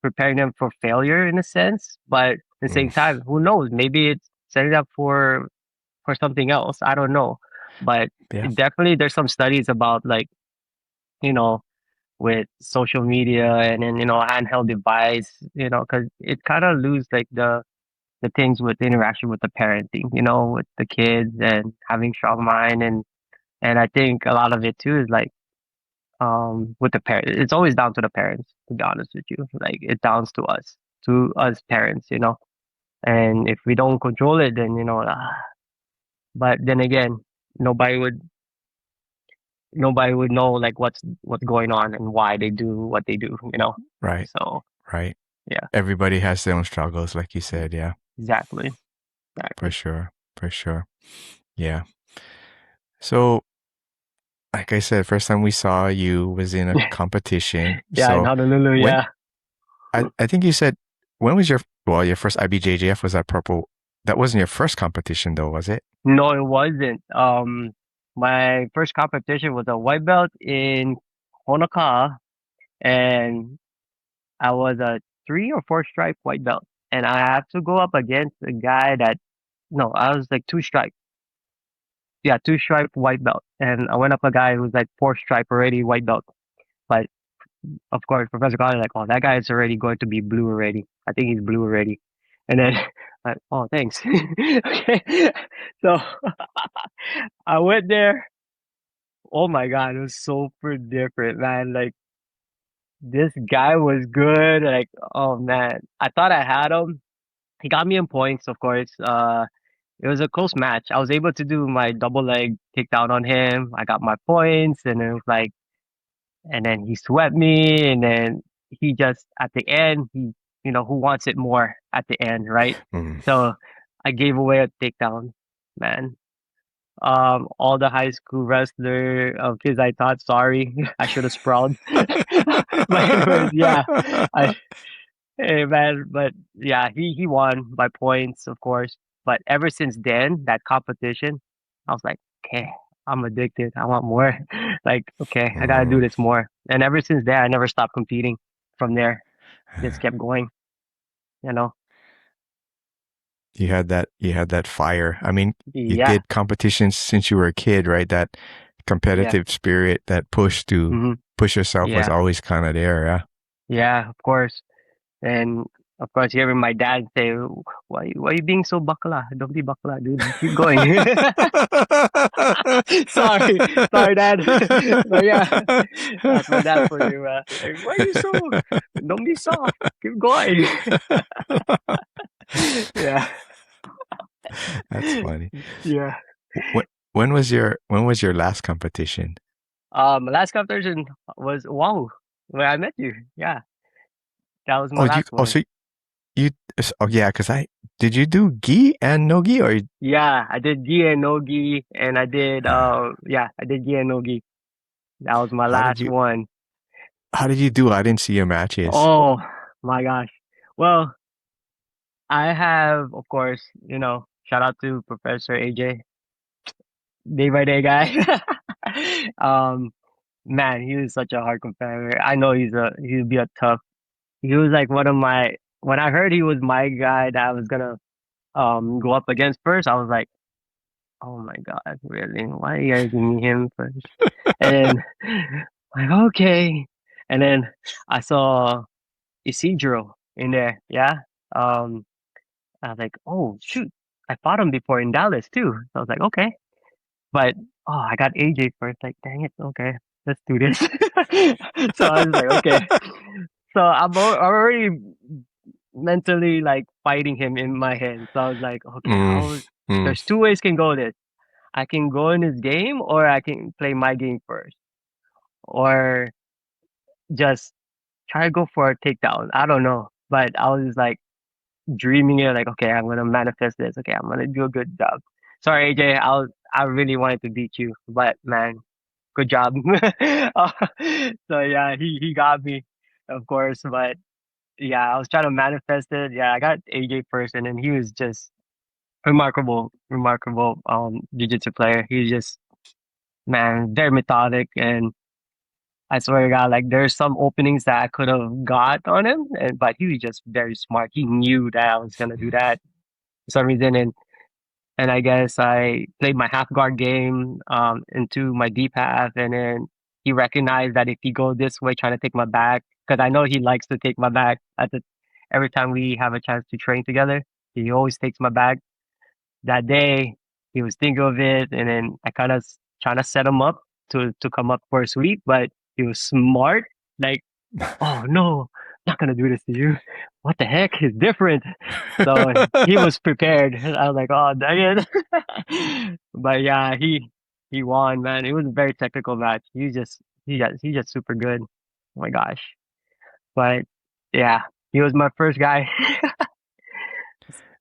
B: preparing them for failure in a sense, but at the same
A: mm.
B: time, who knows? Maybe it's setting up for something else. I don't know, but
A: Yeah.
B: definitely there's some studies about like you know with social media and then handheld device, because it kind of lose like the things with interaction with the parenting, with the kids and having strong mind and I think a lot of it too is like with the parent it's always down to the parents, to be honest with you. Like it downs to us parents, and if we don't control it then but then again nobody would nobody would know like what's going on and why they do what they do.
A: Right.
B: So
A: Right.
B: yeah,
A: Everybody has their own struggles, like you said. Yeah.
B: exactly,
A: For
B: exactly.
A: sure. For sure. Yeah. So, like I said, first time we saw you was in a competition.
B: Yeah, in
A: So,
B: Honolulu,
A: when
B: yeah.
A: I think you said when was your first IBJJF was that purple? That wasn't your first competition though, was it?
B: No, it wasn't. My first competition was a white belt in Kona, and I was a 3 or 4 stripe white belt, and I have to go up against a guy that no, I was like 2 stripe. Yeah, 2 stripe white belt, and I went up a guy who was like 4 stripe already white belt. But of course, Professor Carter like, oh, that guy is already going to be blue already. I think he's blue already. And then, like, oh, thanks. Okay, so I went there. Oh my God, it was super different, man. Like this guy was good. Like, oh man, I thought I had him. He got me in points, of course. It was a close match. I was able to do my double leg takedown on him. I got my points, and it was like, and then he swept me, and then he just at the end, who wants it more at the end, right?
A: Mm.
B: So I gave away a takedown, man. All the high school wrestler kids I thought sorry I should have sprawled. But yeah, I hey man, but yeah, he won by points, of course. But ever since then, that competition, I was like, okay, I'm addicted. I want more. Like, okay, I gotta do
A: Mm.
B: this more. And ever since then, I never stopped competing. From there, just kept going. You know,
A: You had that fire. I mean, you
B: yeah,
A: did competitions since you were a kid, right? That
B: Yeah.
A: competitive spirit, that push to
B: Hmm.
A: push yourself was
B: Yeah.
A: always kind of there, yeah.
B: Yeah, of course. And of course, hearing my dad say, why you being so bakla? Don't be bakla, dude. Keep going." Sorry, sorry, dad. But yeah, that's my dad for you. Like, why you so? Don't be soft. Keep going. Yeah,
A: That's funny.
B: yeah.
A: When when was your last competition?
B: My last competition was wow, where I met you. Yeah, that was my
A: Oh,
B: last one.
A: so you oh yeah, because I did you do gi and no gi or
B: Yeah, I did gi and no gi, and I did yeah, I did gi and no gi. That was my
A: how did
B: last
A: you
B: one.
A: do? I didn't see your matches.
B: Oh my gosh. Well, I have, of course, shout out to Professor AJ, day by day guy. um, man, he was such a hard competitor. I know he'd be a tough. He was like one of my. When I heard he was my guy that I was gonna go up against first, I was like, oh my god, really? Why are you guys giving me him first? And then like okay, and then I saw Isidro in there. Yeah. Um, I was like, oh shoot, I fought him before in Dallas too. So I was like, okay, but oh, I got AJ first. Like, dang it, okay, let's do this. So I was like, okay. So already mentally like fighting him in my head. So I was like, okay,
A: Mm, mm,
B: there's two ways can go this. I can go in his game or I can play my game first. Or just try to go for a takedown. I don't know. But I was like dreaming it like, okay, I'm gonna manifest this. Okay, I'm gonna do a good job. Sorry, AJ, I really wanted to beat you, but man, good job. Uh, so yeah, he got me, of course. But yeah, I was trying to manifest it. Yeah, I got AJ first, and then he was just remarkable jiu-jitsu player. He's just man, very methodic, and I swear to God, like there's some openings that I could have got on him, but he was just very smart. He knew that I was gonna do that for some reason, and I guess I played my half guard game into my deep half, and then he recognized that if he go this way, trying to take my back, because I know he likes to take my back every time we have a chance to train together, he always takes my back. That day, he was thinking of it, and then I kind of trying to set him up to come up for a sweep, but he was smart, like oh no, not gonna do this to you. What the heck? It's different. So he was prepared. I was like, oh dang it. But yeah, he won, man. It was a very technical match. He's just super good. Oh my gosh. But yeah, he was my first guy.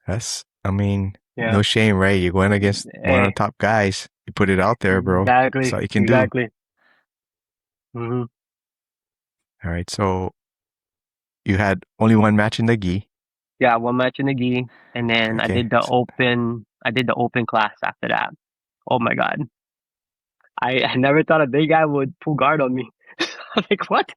A: that's I mean,
B: Yeah.
A: no shame, right? You're going against one of the
B: Hey,
A: top guys. You put it out there, bro. That's
B: exactly.
A: all you can do.
B: Exactly. Hmm.
A: All right. So you had only one match in the gi.
B: Yeah, one match in the gi, and then I
A: Okay.
B: did the open. I did the open class after that. Oh my god. I never thought a big guy would pull guard on me. I'm like, what?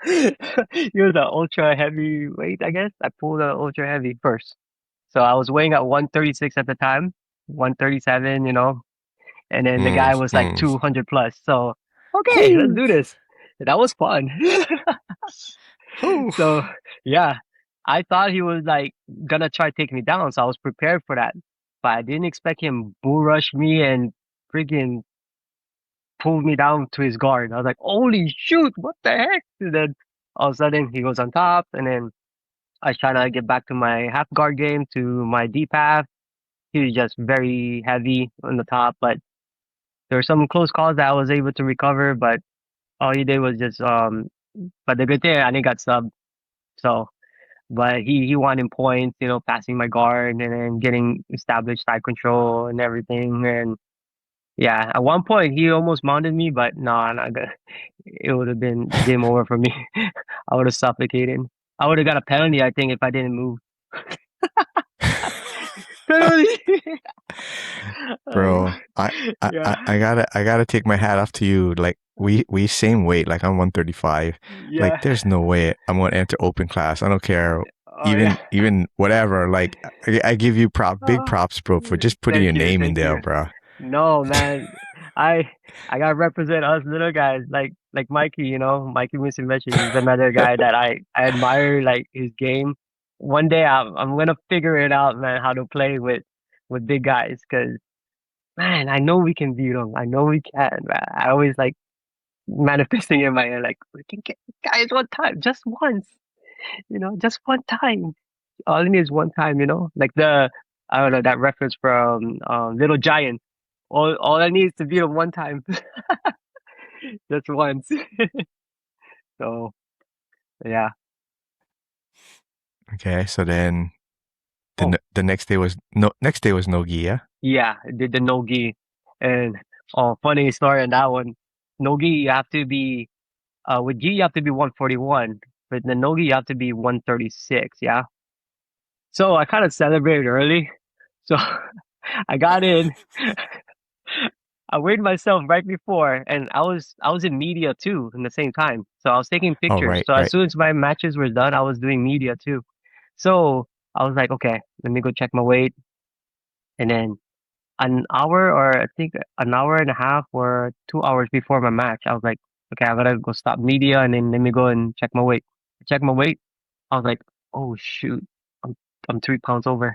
B: He was an ultra heavy weight, I guess. I pulled an ultra heavy first. So I was weighing at 136 at the time, 137, and then the
A: mm,
B: guy was like
A: mm.
B: 200 plus. So, okay, let's
A: Woo,
B: do this. That was fun.
A: woo.
B: So, yeah, I thought he was like gonna try to take me down. So I was prepared for that. But I didn't expect him bull rush me and freaking pulled me down to his guard. I was like, holy shoot, what the heck? And then all of a sudden he goes on top, and then I was trying to get back to my half guard game to my deep half. He was just very heavy on the top, but there were some close calls that I was able to recover, but all he did was just but the good thing I didn't got subbed. So but he won in points, passing my guard and then getting established side control and everything. And yeah, at one point he almost mounted me, but no, I'm not gonna. It would have been game over for me. I would have suffocated. I would have got a penalty, I think, if I didn't move. Penalty.
A: Bro,
B: Yeah,
A: I gotta take my hat off to you. Like we same weight. Like I'm 135. Like
B: yeah.
A: there's no way I'm gonna enter open class. I don't care
B: Oh yeah.
A: even whatever. Like I give you big
B: Oh,
A: props, bro, for just putting your name in
B: thank
A: there,
B: you.
A: bro.
B: No, man, I I gotta represent us little guys like Mikey. You know, Mikey Musumeci. He's another guy that I admire like his game. One day I'm gonna figure it out, man, how to play with big guys. Cause man, I know we can beat them. I know we can. Man. I always like manifesting in my head like we can get guys one time, just once. You know, just one time. All it needs one time, you know? Like the I don't know, that reference from Little Giant. All I need is to beat him one time. Just once. So yeah.
A: Okay, so then
B: Oh
A: the next day was nogi, yeah?
B: yeah, I did the no-gi. And oh funny story on that one. No-gi you have to be with gi you have to be 141. With the no-gi you have to be 136, yeah. So I kinda celebrated early. So I got in. I weighed myself right before, and I was in media too in the same time. So I was taking
A: Oh,
B: pictures.
A: right,
B: So as
A: right.
B: soon as my matches were done, I was doing media too. So I was like, okay, let me go check my weight, and then an hour or I think an hour and a half or 2 hours before my match, I was like, okay, I gotta go stop media and then let me go and check my weight. Check my weight. I was like, oh shoot, I'm I'm 3 pounds over.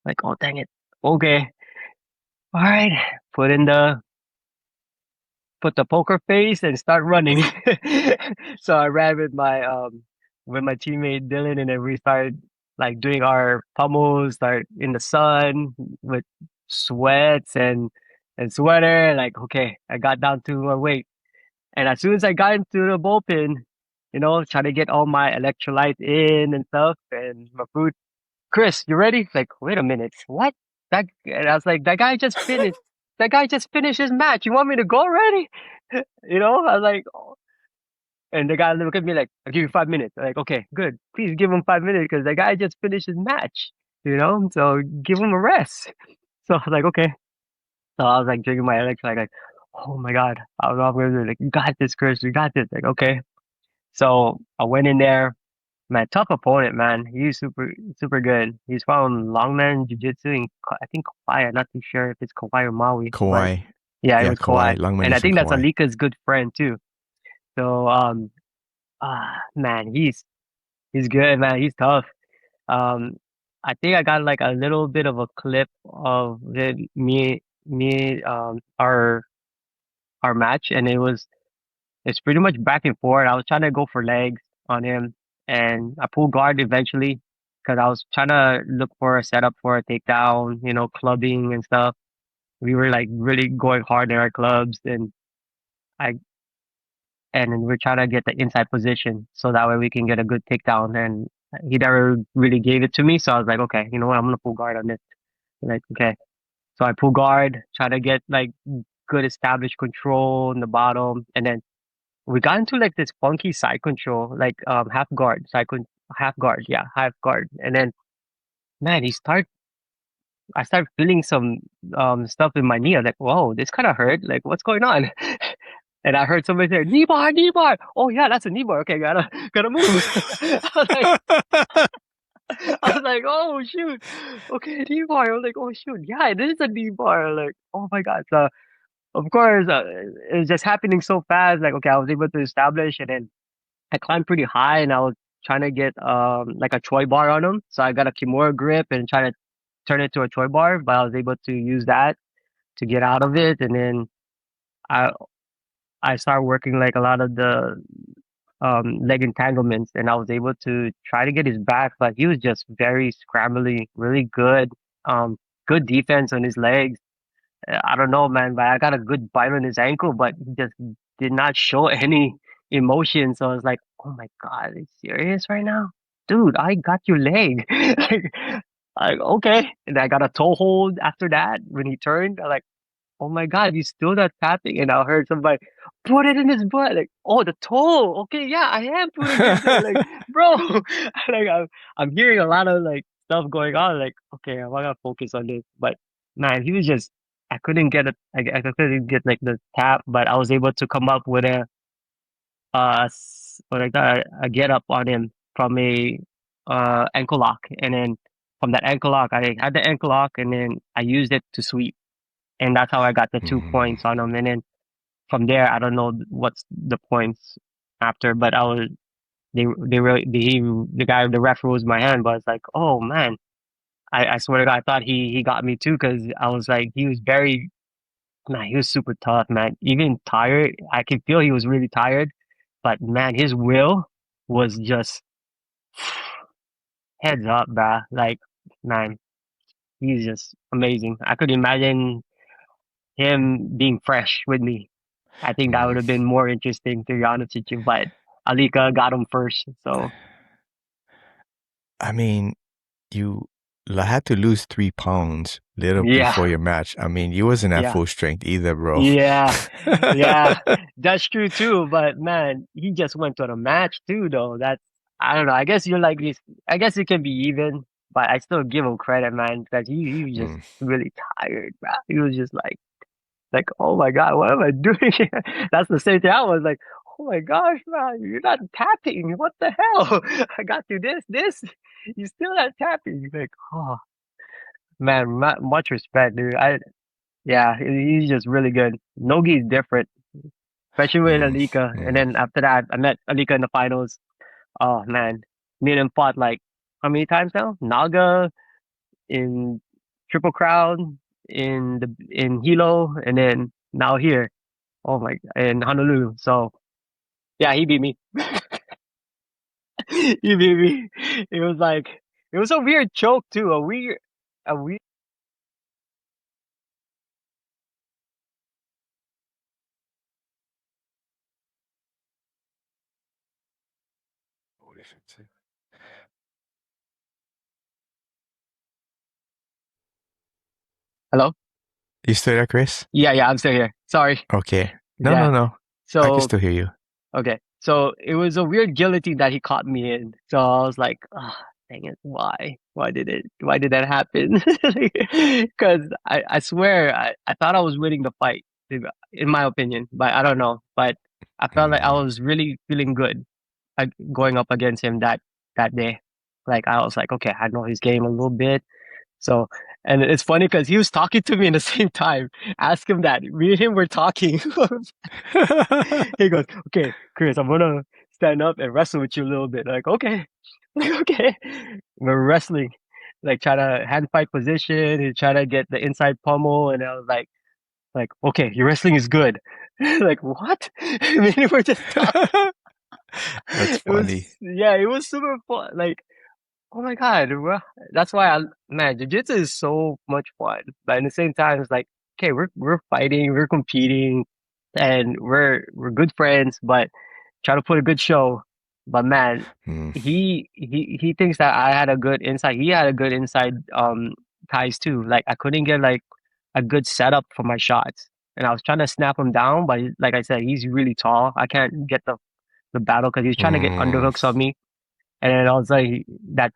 B: Like, oh dang it. Okay, all right. Put in the put the poker face and start running. So I ran with my teammate Dylan, and then we started like doing our pummels, start in the sun with sweats and sweater. Like okay, I got down to our weight, and as soon as I got into the bullpen, you know, trying to get all my electrolytes in and stuff and my food. Chris, you ready? Like, wait a minute, what? That and I was like, that guy just finished. That guy just finished his match. You want me to go already? You know, I was like, oh. And the guy looked at me like, I'll give you 5 minutes. I'm like, okay, good. Please give him 5 minutes because the guy just finished his match, you know? So give him a rest. So I was like, okay. So I was like drinking my electrolyte, like, oh my God, I don't know what I'm gonna do. Like, you got this, Chris, you got this. Like, okay. So I went in there, man, tough opponent, man. He's super good. He's from Longman Jiu-Jitsu in, I think, Kauai. I'm not too sure if it's Kauai or Maui, but
A: Kauai.
B: yeah, it
A: Yeah,
B: was Kauai.
A: Kauai. Longman
B: And I
A: is in
B: think that's
A: Kauai.
B: Alika's good friend too. So man, he's good, man. He's tough. Um, I think I got like a little bit of a clip of our match, and it's pretty much back and forth. I was trying to go for legs on him, and I pulled guard eventually because I was trying to look for a setup for a takedown, you know, clubbing and stuff. We were like really going hard in our clubs, I and then we're trying to get the inside position so that way we can get a good takedown. And he never really gave it to me, so I was like, okay, you know what, I'm gonna pull guard on this. Like, okay, so I pull guard, try to get like good established control in the bottom, and then we got into like this funky side control, like half guard, half guard, yeah, half guard, and then man, I start feeling some stuff in my knee. I was like, whoa, this kind of hurt. Like, what's going on? And I heard somebody say, knee bar, knee bar. Oh yeah, that's a knee bar. Okay, gotta move. I was like, oh shoot. Okay, knee bar. I was like, oh shoot, yeah, it is a knee bar. Like, oh my God. So of course, it was just happening so fast. Like, okay, I was able to establish, and then I climbed pretty high, and I was trying to get like a Troy bar on him. So I got a Kimura grip and try to turn it to a Troy bar, but I was able to use that to get out of it, and then I I started working like a lot of the leg entanglements, and I was able to try to get his back, but he was just very scrambly, really good, good defense on his legs. I don't know, man, but I got a good bite on his ankle, but he just did not show any emotion. So I was like, oh my God, are you serious right now? Dude, I got your leg. Okay. And I got a toe hold after that when he turned. I like, oh my God, you still not tapping? And I heard somebody put it in his butt. Like, oh, the toe. Okay, yeah, I am putting it there. Like, bro, like I'm hearing a lot of like stuff going on. Like, okay, I gotta focus on this. But man, he was just I couldn't get it. I couldn't get like the tap, but I was able to come up with what I got a get up on him from ankle lock, and then from that ankle lock, I had the ankle lock, and then I used it to sweep, and that's how I got the 2 points on him. And then from there, I don't know what's the points after, but I was they really the guy the ref rose my hand, but it's like, oh man, I swear to God, I thought he got me too because I was like he was very man, he was super tough, man. Even tired, I could feel he was really tired, but man, his will was just heads up, bruh. Like man, he's just amazing. I could imagine him being fresh with me. I think that would
A: Mm.
B: have been more interesting to be honest with you, but Alika got him first, so
A: I mean, you had to lose 3 pounds little
B: yeah,
A: before your match. I mean, you wasn't at
B: yeah.
A: full strength either, bro.
B: Yeah, yeah, that's true too. But man, he just went to the match too, though. That's I don't know. I guess you're like this. I guess it can be even, but I still give him credit, man, because he was just
A: Mm.
B: really tired, bro. He was just like, oh my God, what am I doing here? That's the same thing. I was like, oh my gosh, man, you're not tapping. What the hell? I got you this. You still not tapping. Like, oh man, much respect, dude. Yeah, he's just really good. Nogi is different, especially with
A: Mm.
B: Alika. And
A: Mm.
B: then after that, I met Alika in the finals. Oh man, me and him fought like how many times now? Naga in Triple Crown in Hilo, and then now here. Oh my, in Honolulu. So yeah, he beat me. He beat me. It was like it was a weird choke too. A weird. Hello.
A: You still there, Chris?
B: Yeah, yeah, I'm still here. Sorry.
A: Okay. No,
B: Yeah.
A: no, no. I can
B: So
A: still hear you.
B: okay. So it was a weird guillotine that he caught me in. So I was like, ah, dang it, why? Why did that happen? Because I swear, I thought I was winning the fight, in my opinion, but I don't know. But I felt like I
A: Mm.
B: was really feeling good going up against him that day. Like I was like, okay, I know his game a little bit. So, and it's funny because he was talking to me in the same time. Ask him that. Me and him were talking. He goes, "Okay, Chris, I'm gonna stand up and wrestle with you a little bit." Like, okay, like, okay. We're wrestling, like try to hand fight position and try to get the inside pummel. And I was like, okay, your wrestling is good. Like, what? I mean, we're just talking.
A: That's
B: It was,
A: funny.
B: yeah, it was super fun. Like, oh my God, that's why man, jiu-jitsu is so much fun. But at the same time, it's like, okay, we're fighting, we're competing, and we're good friends, but try to put a good show. But man,
A: Mm.
B: he thinks that I had a good insight. He had a good inside ties too. Like I couldn't get like a good setup for my shots. And I was trying to snap him down, but like I said, he's really tall. I can't get the battle because he's trying to get
A: Mm.
B: underhooks on me. And then I was like, that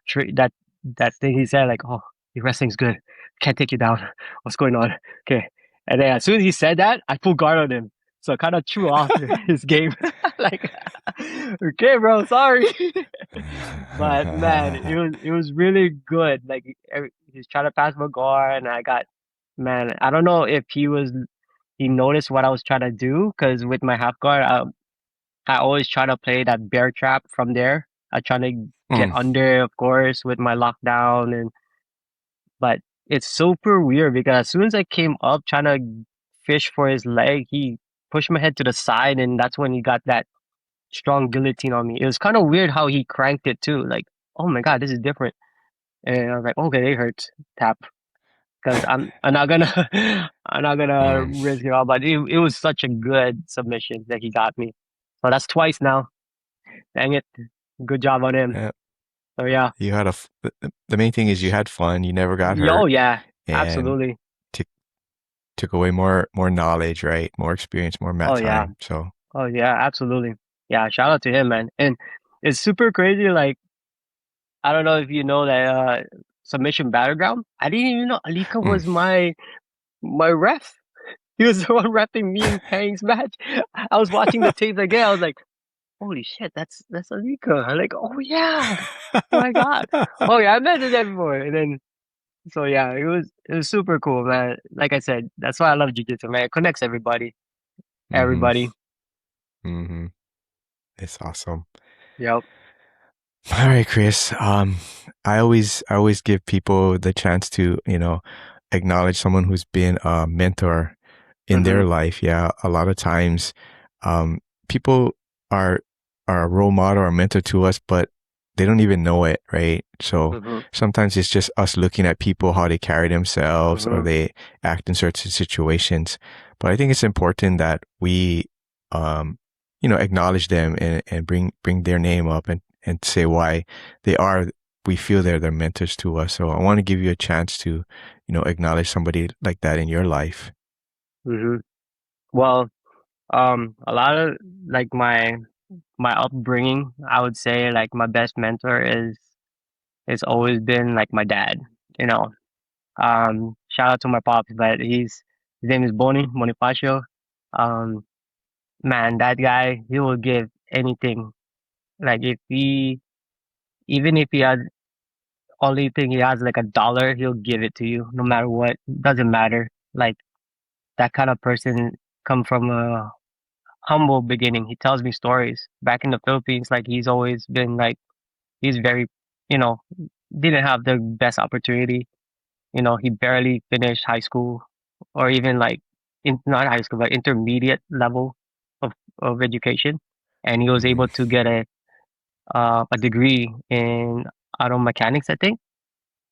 B: thing he said, like, oh, your wrestling's good. Can't take you down. What's going on? Okay. And then as soon as he said that, I full guard on him. So I kind of threw off his game. Like, okay, bro, sorry. But man, it was really good. Like he's trying to pass my guard, and I got man. I don't know if he noticed what I was trying to do because with my half guard, I always try to play that bear trap from there. I try to get
A: Mm.
B: under, of course, with my lockdown, and but it's super weird because as soon as I came up trying to fish for his leg, he pushed my head to the side, and that's when he got that strong guillotine on me. It was kind of weird how he cranked it too. Like, oh my God, this is different. And I was like, okay, it hurts. Tap. Because I'm not gonna I'm not gonna
A: Mm.
B: risk it all. But it was such a good submission that he got me. So that's twice now. Dang it. Good job on him.
A: Yeah.
B: So yeah.
A: You had the main thing is you had fun. You never got
B: Oh
A: hurt,
B: yeah.
A: and
B: Absolutely.
A: took took away more knowledge, right? More experience, more mat
B: Oh yeah.
A: time. So.
B: Oh yeah, absolutely. Yeah, shout out to him, man. And it's super crazy, like I don't know if you know that submission battleground. I didn't even know Alika
A: Mm.
B: was my ref. He was the one repping me and Tang's match. I was watching the tapes again. I was like, holy shit, that's Alika. I'm like, oh yeah, oh my god, oh yeah, I met her there before. And then so yeah, it was super cool, man. Like I said, that's why I love jiu-jitsu, man. It connects everybody,
A: Mm-hmm.
B: everybody.
A: Mm-hmm. It's awesome.
B: Yep.
A: All right, Chris. I always give people the chance to, acknowledge someone who's been a mentor in their
B: Mhm.
A: life. Yeah, a lot of times, people are are a role model or mentor to us, but they don't even know it, right? So
B: Mhm.
A: sometimes it's just us looking at people how they carry themselves or
B: Mhm.
A: they act in certain situations. But I think it's important that we, um, acknowledge them and bring their name up and say why they are. We feel they're mentors to us. So I want to give you a chance to, acknowledge somebody like that in your life.
B: Mhm. Well, a lot of like my upbringing, I would say like my best mentor is it's always been like my dad. You know, shout out to my pops, but his name is Bonifacio. Um, man, that guy, he will give anything. Like if he, even if he has only thing he has like $1, he'll give it to you, no matter what. Doesn't matter. Like that kind of person come from a humble beginning. He tells me stories back in the Philippines. Like he's always been like he's very, you know, didn't have the best opportunity. You know, he barely finished high school or even like not high school, but intermediate level of education, and he was
A: Mm-hmm.
B: able to get a degree in auto mechanics, I think.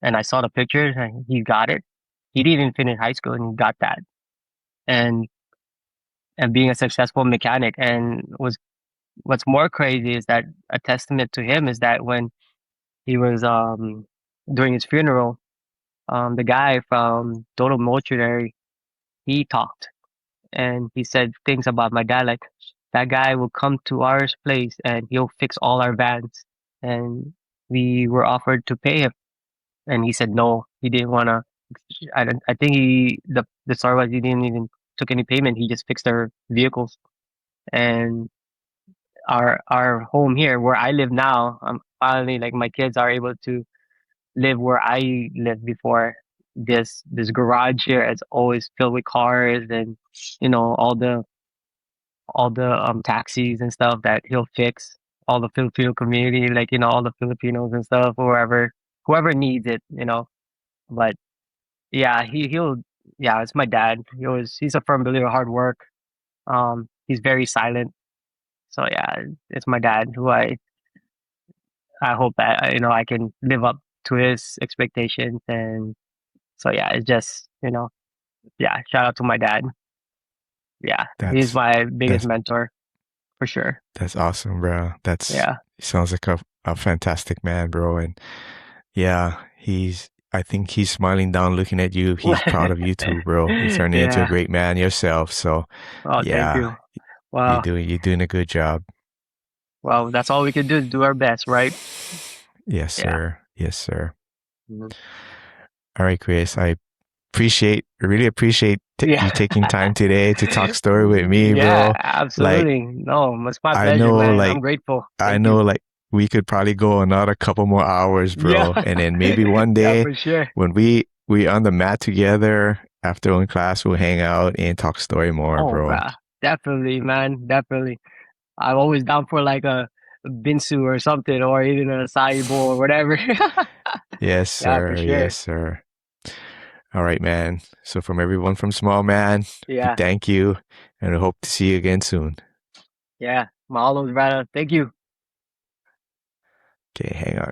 B: And I saw the pictures, and he got it. He didn't even finish high school, and he got that. And being a successful mechanic, and was what's more crazy is that a testament to him is that when he was during his funeral, the guy from Total Mortuary, he talked and he said things about my dad, like that guy will come to our place and he'll fix all our vans. And we were offered to pay him, and he said no, he didn't want to. I think the story was he didn't even took any payment. He just fixed our vehicles. And our home here where I live now, finally like my kids are able to live where I lived before. This garage here is always filled with cars, and all the taxis and stuff that he'll fix. All the Filipino community, like all the Filipinos and stuff, whoever needs it. But yeah, he'll yeah, it's my dad. He's a firm believer of hard work. He's very silent. So yeah, it's my dad who I hope that I can live up to his expectations. And so yeah, it's just yeah, shout out to my dad. Yeah, he's
A: That's
B: my biggest
A: that's
B: mentor for sure.
A: That's awesome, bro.
B: Yeah.
A: Sounds like a fantastic man, bro. And yeah, I think he's smiling down, looking at you. He's proud of you too, bro. You're turning into a
B: Yeah.
A: great man yourself. So
B: Oh, thank
A: yeah,
B: you. Wow.
A: you're doing a good job.
B: Well, that's all we can do is do our best, right?
A: Yes,
B: Yeah.
A: sir. Yes, sir.
B: Mhm.
A: All right, Chris. Really appreciate
B: Yeah.
A: you taking time today to talk story with me,
B: Yeah,
A: bro. Like,
B: absolutely. No, it's my
A: I
B: pleasure,
A: know,
B: man. I'm
A: like,
B: grateful.
A: I
B: Thank
A: know,
B: you.
A: like, we could probably go another couple more hours,
B: Yeah.
A: bro. And then maybe one
B: Yeah,
A: day
B: for sure.
A: when we on the mat together after in class, we'll hang out and talk story more,
B: Oh,
A: bro.
B: definitely, man. Definitely. I'm always down for like a binsu or something, or even a acai bowl or whatever.
A: Yes,
B: Yeah, for
A: sir. Yes,
B: sure.
A: sir. All right, man. So from everyone from Small Man, we
B: Yeah.
A: thank you and we hope to see you again soon.
B: Yeah. Malos, brother. Thank you.
A: Okay, hang on.